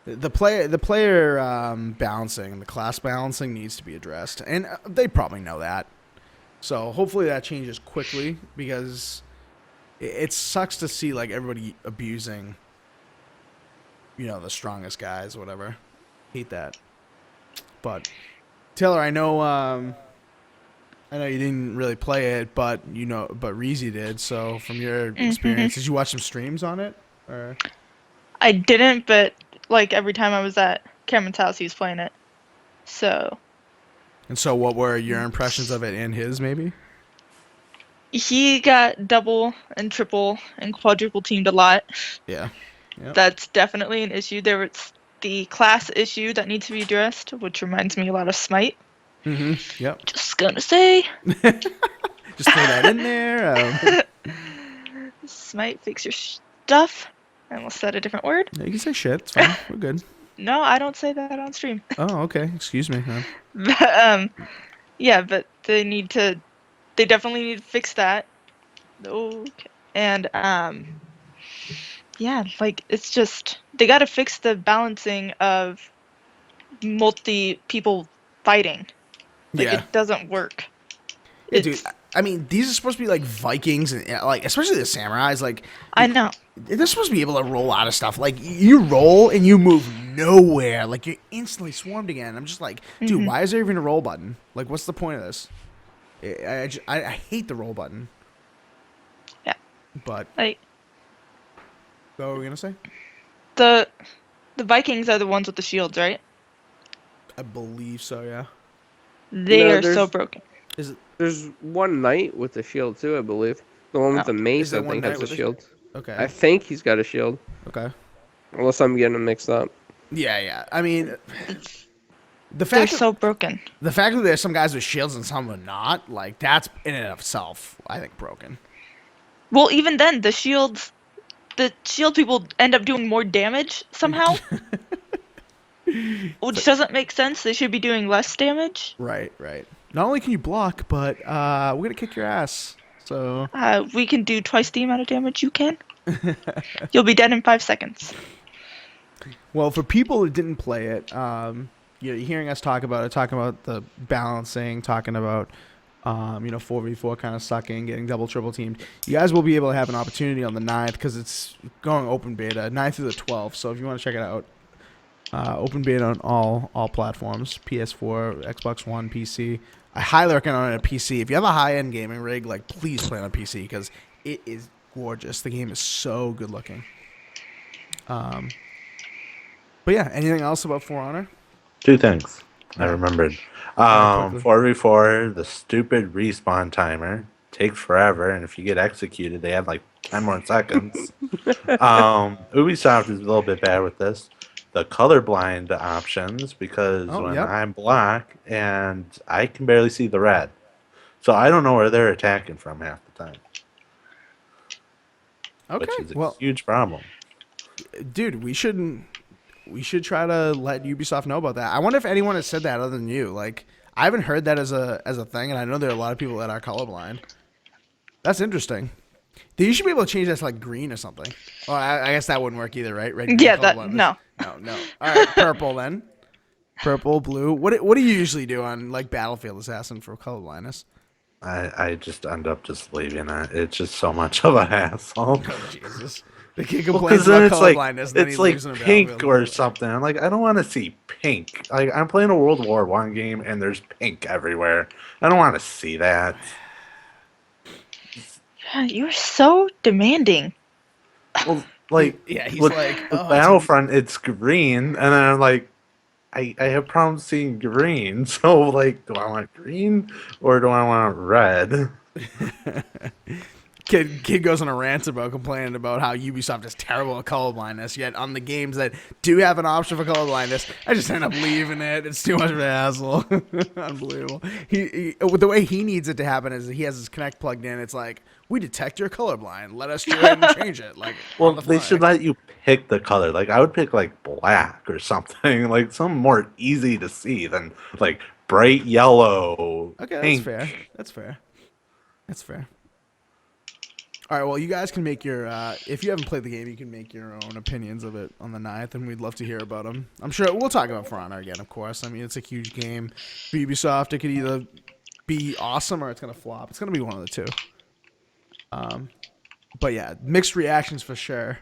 The player balancing, the class balancing needs to be addressed, and they probably know that. So hopefully that changes quickly because it sucks to see like everybody abusing, the strongest guys, whatever. Hate that. But Taylor, I know you didn't really play it, but but Reezy did. So from your experience, did you watch some streams on it? Or I didn't, but like every time I was at Cameron's house, he was playing it. So. And so, what were your impressions of it and his maybe? He got double and triple and quadruple teamed a lot. Yeah. Yep. That's definitely an issue. There was the class issue that needs to be addressed, which reminds me a lot of Smite. Yep. Just gonna say. Just throw that in there. Smite, fix your stuff. I almost said a different word. Yeah, you can say shit. It's fine. We're good. No, I don't say that on stream. Oh, okay. Excuse me. Huh? But, yeah, but they definitely need to fix that. Okay. And, yeah, like, it's just, they gotta fix the balancing of multi people fighting. Like, it doesn't work. Yeah, dude. I mean, these are supposed to be like Vikings and like, especially the samurais. Like, I know. They're supposed to be able to roll out of stuff. Like, you roll and you move nowhere. Like, you're instantly swarmed again. I'm just like, dude, why is there even a roll button? Like, what's the point of this? I hate the roll button. Yeah. But like, what were we gonna say? The Vikings are the ones with the shields, right? I believe so. Yeah. They are so broken. Is it? There's one knight with the shield too, I believe. The one with the mace, I think, has a shield. Okay. I think he's got a shield. Okay. Unless I'm getting them mixed up. Yeah. I mean, they're so broken. The fact that there's some guys with shields and some are not, like, that's in and of itself, I think, broken. Well, even then, the shield people end up doing more damage somehow. Which doesn't make sense. They should be doing less damage. Right. Not only can you block, but we're going to kick your ass. So we can do twice the amount of damage you can. You'll be dead in 5 seconds. Well, for people who didn't play it, you're hearing us talking about the balancing, talking about 4v4 kind of sucking, getting double, triple teamed. You guys will be able to have an opportunity on the 9th because it's going open beta, 9th through the 12th. So if you want to check it out, open beta on all platforms, PS4, Xbox One, PC. I highly recommend it on a PC. If you have a high-end gaming rig, like, please play on a PC because it is gorgeous. The game is so good looking. But yeah, anything else about For Honor? 2 things I remembered. 4v4, the stupid respawn timer takes forever, and if you get executed, they have like 10 more seconds. Ubisoft is a little bit bad with this. The colorblind options, because I'm black and I can barely see the red. So I don't know where they're attacking from half the time. Okay. Which is a huge problem. Dude, we should try to let Ubisoft know about that. I wonder if anyone has said that other than you. Like, I haven't heard that as a thing, and I know there are a lot of people that are colorblind. That's interesting. You should be able to change that to like green or something. Well, I guess that wouldn't work either, right? Red, green, yeah, no. No. All right, purple then. Purple, blue. What do you usually do on like Battlefield Assassin for colorblindness? I just end up just leaving it. It's just so much of a hassle. Oh, Jesus. The kid complains about colorblindness, it's like pink or something. I'm like, I don't want to see pink. Like, I'm playing a World War I game and there's pink everywhere. I don't want to see that. You're so demanding. Well, like, yeah, he's with, like, with Battlefront, it's green, and then I'm like, I have problems seeing green. So, like, do I want green or do I want red? Kid goes on a rant about complaining about how Ubisoft is terrible at colorblindness. Yet on the games that do have an option for colorblindness, I just end up leaving it. It's too much of an hassle. Unbelievable. The way he needs it to happen is he has his Kinect plugged in. It's like, we detect you're colorblind. Let us go ahead and change it. Like, Well, they should let you pick the color. Like, I would pick like black or something, like something more easy to see than like bright yellow. Okay, pink. That's fair. All right, well, you guys can make your, if you haven't played the game, you can make your own opinions of it on the 9th, and we'd love to hear about them. I'm sure we'll talk about For Honor again, of course. I mean, it's a huge game. For Ubisoft, it could either be awesome or it's going to flop. It's going to be one of the two. But yeah, mixed reactions for sure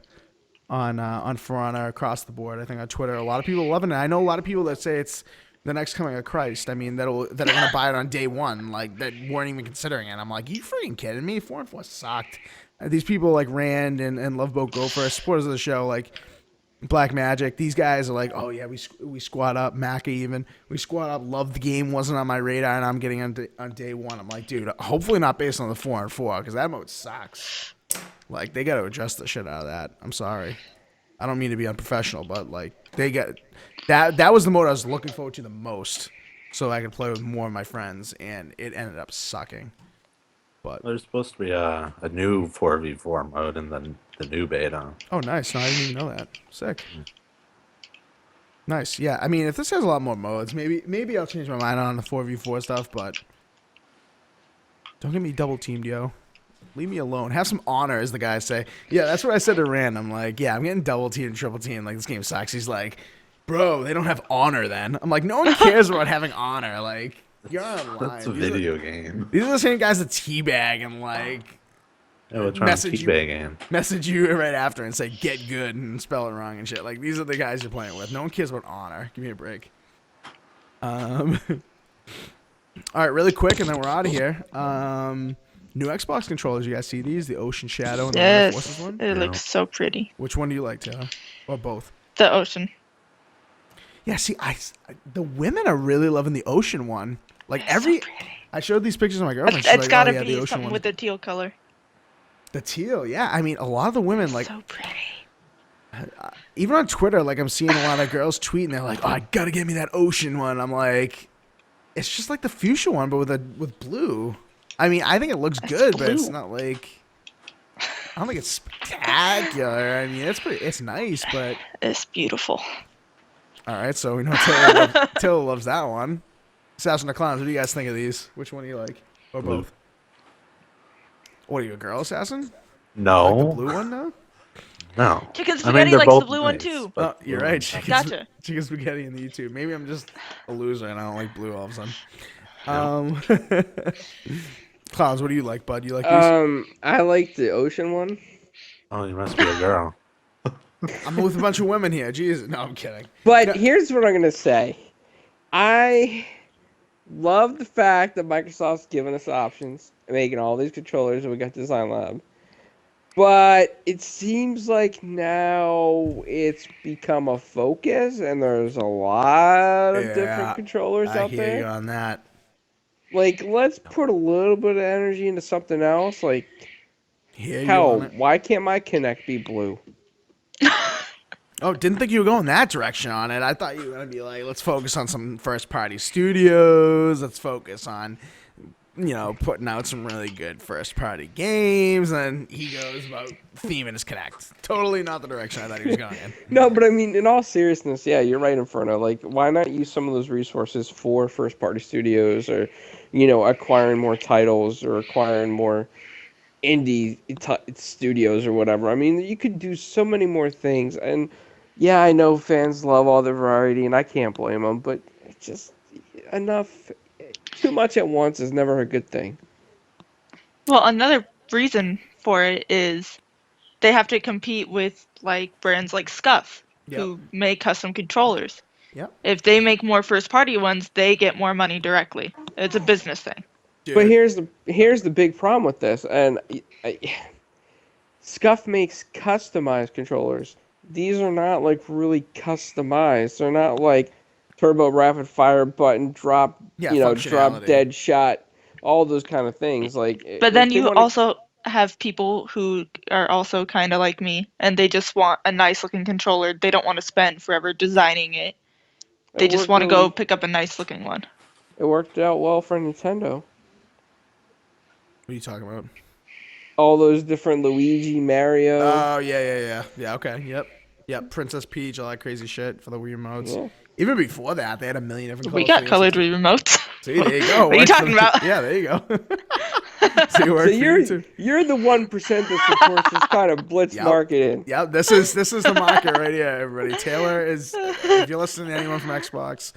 on For Honor across the board. I think on Twitter, a lot of people loving it. I know a lot of people that say it's the next coming of Christ. I mean, that are gonna buy it on day one, like that weren't even considering it. I'm like, you freaking kidding me? 4 and 4 sucked. These people like Rand and Loveboat Gopher, supporters of the show, like Black Magic. These guys are like, oh yeah, we squad up. Macca even, we squad up. Love the game, wasn't on my radar, and I'm getting on day one. I'm like, dude, hopefully not based on the 4 and 4 because that mode sucks. Like they got to adjust the shit out of that. I'm sorry. I don't mean to be unprofessional, but like they got that was the mode I was looking forward to the most, so I could play with more of my friends, and it ended up sucking. But There's supposed to be a new 4v4 mode in the new beta. oh, nice! No, I didn't even know that. Sick. Nice. Yeah, I mean, if this has a lot more modes, maybe I'll change my mind on the 4v4 stuff, but don't get me double teamed, yo. Leave me alone. Have some honor, as the guys say. Yeah, that's what I said to Rand. I'm like, yeah, I'm getting double teamed and triple teamed. Like, this game sucks. He's like, bro, they don't have honor then. I'm like, no one cares about having honor. Like, you're online. That's a video game. These are the same guys that teabag and, like, message you right after and say, get good, and spell it wrong and shit. Like, these are the guys you're playing with. No one cares about honor. Give me a break. All right, really quick, and then we're out of here. New Xbox controllers, you guys see these? The Ocean Shadow and the Winter Forces one? It looks so pretty. Which one do you like, Taylor? Or both? The Ocean. Yeah, see, the women are really loving the Ocean one. Like so pretty. I showed these pictures to my girlfriend. It's like, gotta the be Ocean something one. with the teal color. The teal, yeah. I mean, a lot of the women, like, so pretty. Even on Twitter, like, I'm seeing a lot of girls tweeting. They're like, oh, I gotta get me that Ocean one. I'm like, it's just like the fuchsia one, but with blue. I mean, I think it looks good, but it's not like, I don't think it's spectacular. I mean, it's nice, but it's beautiful. All right, so we know Taylor loves that one. Assassin of Clowns, what do you guys think of these? Which one do you like? Or Blue. both? What are you, a girl assassin? No. Like the blue one now? No. Chicken Spaghetti likes the blue one too. Oh, you're right. Gotcha. Chicken Spaghetti in the YouTube. Maybe I'm just a loser and I don't like blue all of a sudden. Clowns, what do you like, bud? You like these? I like the Ocean one. Oh, you must be a girl. I'm with a bunch of women here. Jesus. No, I'm kidding. But here's what I'm going to say. I love the fact that Microsoft's giving us options and making all these controllers and we got Design Lab. But it seems like now it's become a focus and there's a lot of different controllers out there. I hear you on that. Like, let's put a little bit of energy into something else. Like, hell, why can't my Kinect be blue? Oh, didn't think you were going that direction on it. I thought you were going to be like, let's focus on some first-party studios. Let's focus on, putting out some really good first-party games. And he goes about theming his Kinect. Totally not the direction I thought he was going in. No, but I mean, in all seriousness, yeah, you're right, Inferno. Like, why not use some of those resources for first-party studios or, acquiring more titles or acquiring more indie studios or whatever? I mean, you could do so many more things. And, yeah, I know fans love all the variety, and I can't blame them, but it's just enough. Too much at once is never a good thing. Well, another reason for it is they have to compete with like brands like Scuff, who make custom controllers. Yep. If they make more first-party ones, they get more money directly. It's a business thing. Dude. But here's the big problem with this, and Scuff makes customized controllers. These are not like really customized. They're not like turbo rapid fire button drop, drop dead shot, all those kind of things. Like, but then you also have people who are also kind of like me, and they just want a nice looking controller. They don't want to spend forever designing it. They just want to go pick up a nice looking one. It worked out well for Nintendo. What are you talking about? All those different Luigi, Mario. Oh, yeah. Okay, yep. Princess Peach, all that crazy shit for the Wii remotes. Yeah. Even before that, they had a million different colors. We got colored Wii remotes. See, there you go. What are you talking about? Yeah, there you go. See, it worked So for you too. you're the 1% that supports this kind of blitz marketing. Yep, this is the market right here, everybody. Taylor is, if you're listening to anyone from Xbox,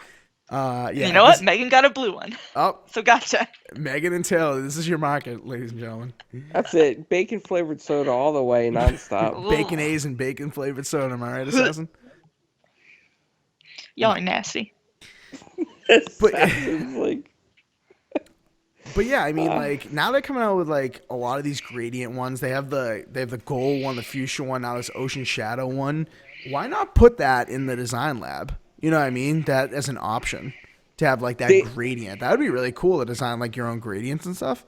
yeah. You know what? Megan got a blue one. Oh, so gotcha. Megan and Taylor, this is your market, ladies and gentlemen. That's it. Bacon flavored soda all the way, nonstop. Bacon A's and bacon flavored soda. Am I right, Assassin? Y'all are nasty. But yeah, I mean, like now they're coming out with like a lot of these gradient ones. They have the gold one, the fuchsia one, now this ocean shadow one. Why not put that in the design lab? You know what I mean? That as an option to have like that gradient. That would be really cool to design like your own gradients and stuff.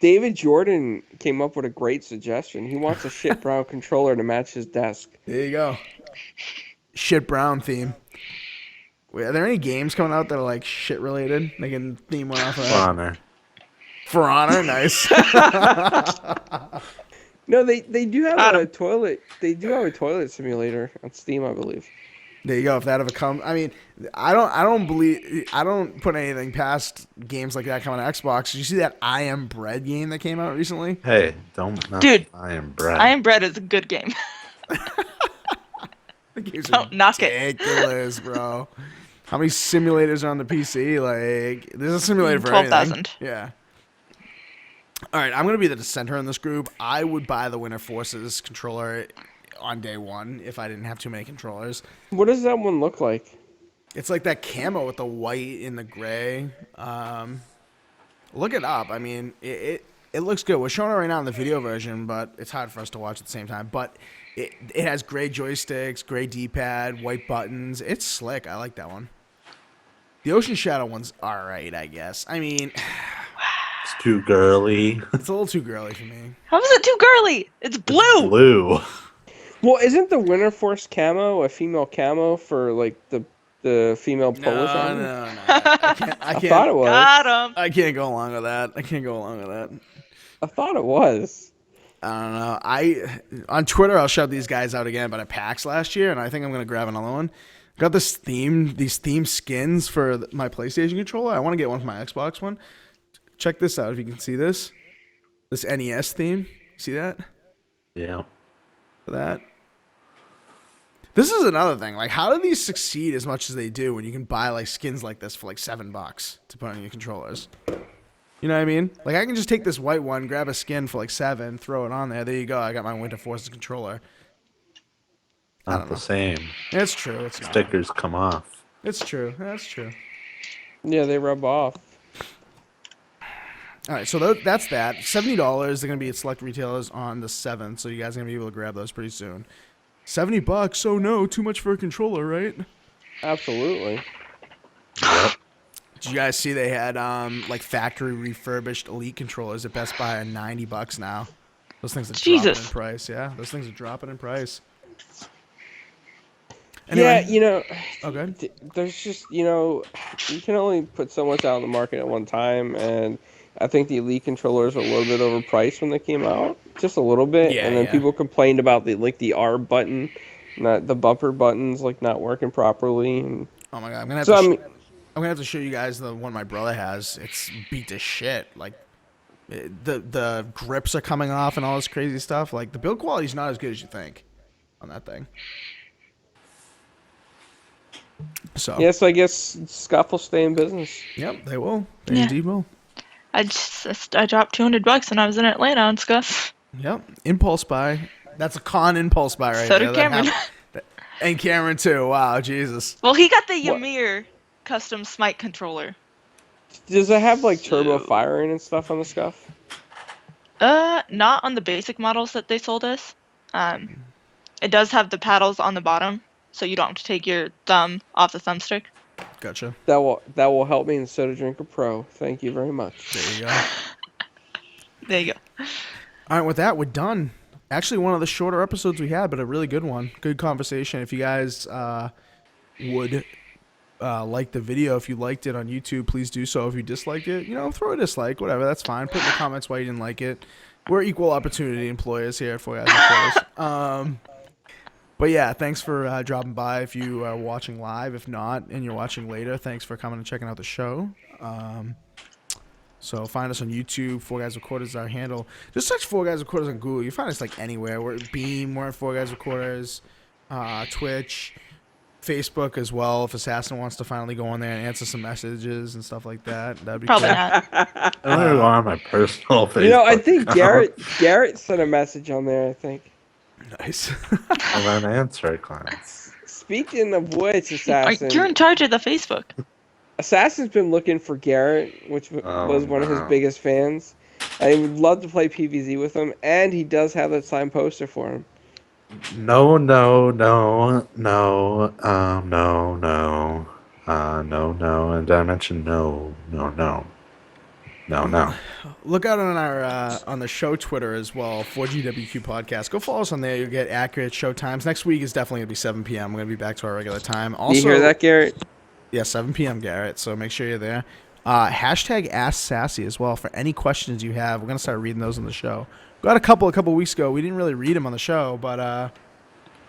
David Jordan came up with a great suggestion. He wants a shit brown controller to match his desk. There you go. Shit brown theme. Wait, are there any games coming out that are like shit related? They can theme one off of that. For Honor. For Honor, nice. No, they do have a toilet. They do have a toilet simulator on Steam, I believe. There you go. If that ever comes, I mean, I don't put anything past games like that coming to Xbox. Did you see that I Am Bread game that came out recently? Hey, Dude, I Am Bread. I Am Bread is a good game. Don't knock it. Ridiculous, bro. How many simulators are on the PC? Like, there's a simulator for 12,000. Yeah. All right, I'm gonna be the dissenter in this group. I would buy the Winter Forces controller on day one if I didn't have too many controllers. What does that one look like? It's like that camo with the white and the gray. Look it up. I mean, it looks good. We're showing it right now in the video version, but it's hard for us to watch at the same time. But it has gray joysticks, gray D-pad, white buttons. It's slick. I like that one. The Ocean Shadow one's all right, I guess. I mean, It's too girly. it's a little too girly for me. How is it too girly? It's blue. Blue. Well, isn't the Winter Force camo a female camo for like the female Polish army? No. I can't. thought it was. Got him. I can't go along with that. I thought it was. I don't know. On Twitter, I'll shout these guys out again, but at PAX last year, and I think I'm gonna grab another one. Got these theme skins for my PlayStation controller. I want to get one for my Xbox one. Check this out if you can see this. This NES theme. See that? Yeah. For that. This is another thing. Like, how do these succeed as much as they do when you can buy like skins like this for like $7 to put on your controllers? You know what I mean? Like, I can just take this white one, grab a skin for like $7, throw it on there. There you go. I got my Winter Forces controller. Not the same. It's true. It's not. Stickers come off. It's true. That's true. Yeah, they rub off. All right, so that's that. $70. They're going to be at select retailers on the 7th, so you guys are going to be able to grab those pretty soon. $70. Oh no, too much for a controller, right? Absolutely. Yep. Did you guys see they had like factory refurbished Elite controllers at Best Buy at $90 now? Those things are dropping in price. Yeah, those things are dropping in price. Anyway. Yeah, Okay. There's just, you can only put so much out on the market at one time, and I think the Elite controllers were a little bit overpriced when they came out, just a little bit. Yeah, and then people complained about the R button, not the bumper buttons not working properly. And oh my god, I'm gonna have to show you guys the one my brother has. It's beat to shit. Like the grips are coming off and all this crazy stuff. Like the build quality's not as good as you think on that thing. So yes, I guess Scuff will stay in business. Yep, they will. They indeed will. I dropped $200 when I was in Atlanta on Scuff. Yep, impulse buy. That's a con impulse buy right So there. did Cameron. And Cameron too. Wow, Jesus. Well, he got the Ymir custom Smite controller. Does it have turbo firing and stuff on the Scuff? Not on the basic models that they sold us. It does have the paddles on the bottom, so you don't have to take your thumb off the thumbstick. Gotcha. That will help me in Soda Drinker Pro. Thank you very much. There you go. There you go. All right, with that, we're done. Actually, one of the shorter episodes we had, but a really good one. Good conversation. If you guys would like the video, if you liked it on YouTube, please do so. If you disliked it, throw a dislike, whatever. That's fine. Put in the comments why you didn't like it. We're equal opportunity employers here at 4GwQPodcast. But yeah, thanks for dropping by if you are watching live. If not, and you're watching later, thanks for coming and checking out the show. So find us on YouTube. 4GwQPodcast is our handle. Just search 4GwQPodcast on Google. You find us like anywhere. We're at Beam. We're at 4GwQPodcast. Twitch, Facebook as well. If Assassin wants to finally go on there and answer some messages and stuff like that, that'd be Probably cool. not. I'm gonna go on my personal Facebook. I think account. Garrett sent a message on there. I think. Nice. And then answer it, Clarence. Speaking of which, Assassin, You're in charge of the Facebook. Assassin's been looking for Garrett, which was one of his biggest fans. I would love to play PvZ with him, and he does have that signed poster for him. No, and I mentioned no. Look out on our on the show Twitter as well, 4GwQ Podcast. Go follow us on there. You'll get accurate show times. Next week is definitely going to be 7 p.m. We're going to be back to our regular time. Also, Do you hear that, Garrett? Yeah, 7 p.m., Garrett. So make sure you're there. Hashtag Ask Sassy as well for any questions you have. We're going to start reading those on the show. Got a couple weeks ago. We didn't really read them on the show, but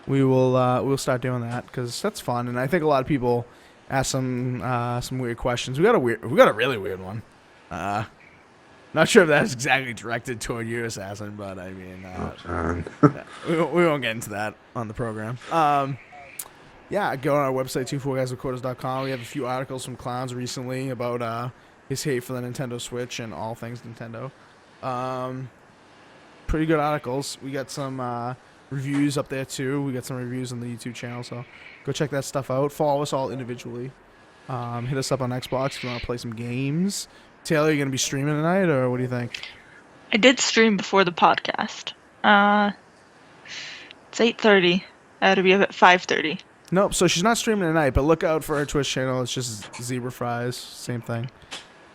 we'll start doing that because that's fun. And I think a lot of people ask some weird questions. We got a really weird one. Not sure if that's exactly directed toward you, Assassin, but I mean, we won't get into that on the program. Yeah, go on our website, 4GwQPodcast.com. We have a few articles from Clowns recently about his hate for the Nintendo Switch and all things Nintendo. Pretty good articles. We got some reviews up there, too. We got some reviews on the YouTube channel, so go check that stuff out. Follow us all individually. Hit us up on Xbox if you want to play some games. Taylor, you going to be streaming tonight, or what do you think? I did stream before the podcast. It's 8:30. I had to be up at 5:30. Nope, so she's not streaming tonight, but look out for her Twitch channel. It's just Zebra Fries, same thing.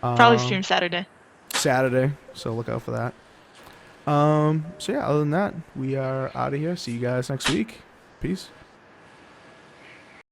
Probably stream Saturday. So look out for that. So yeah, other than that, we are out of here. See you guys next week. Peace.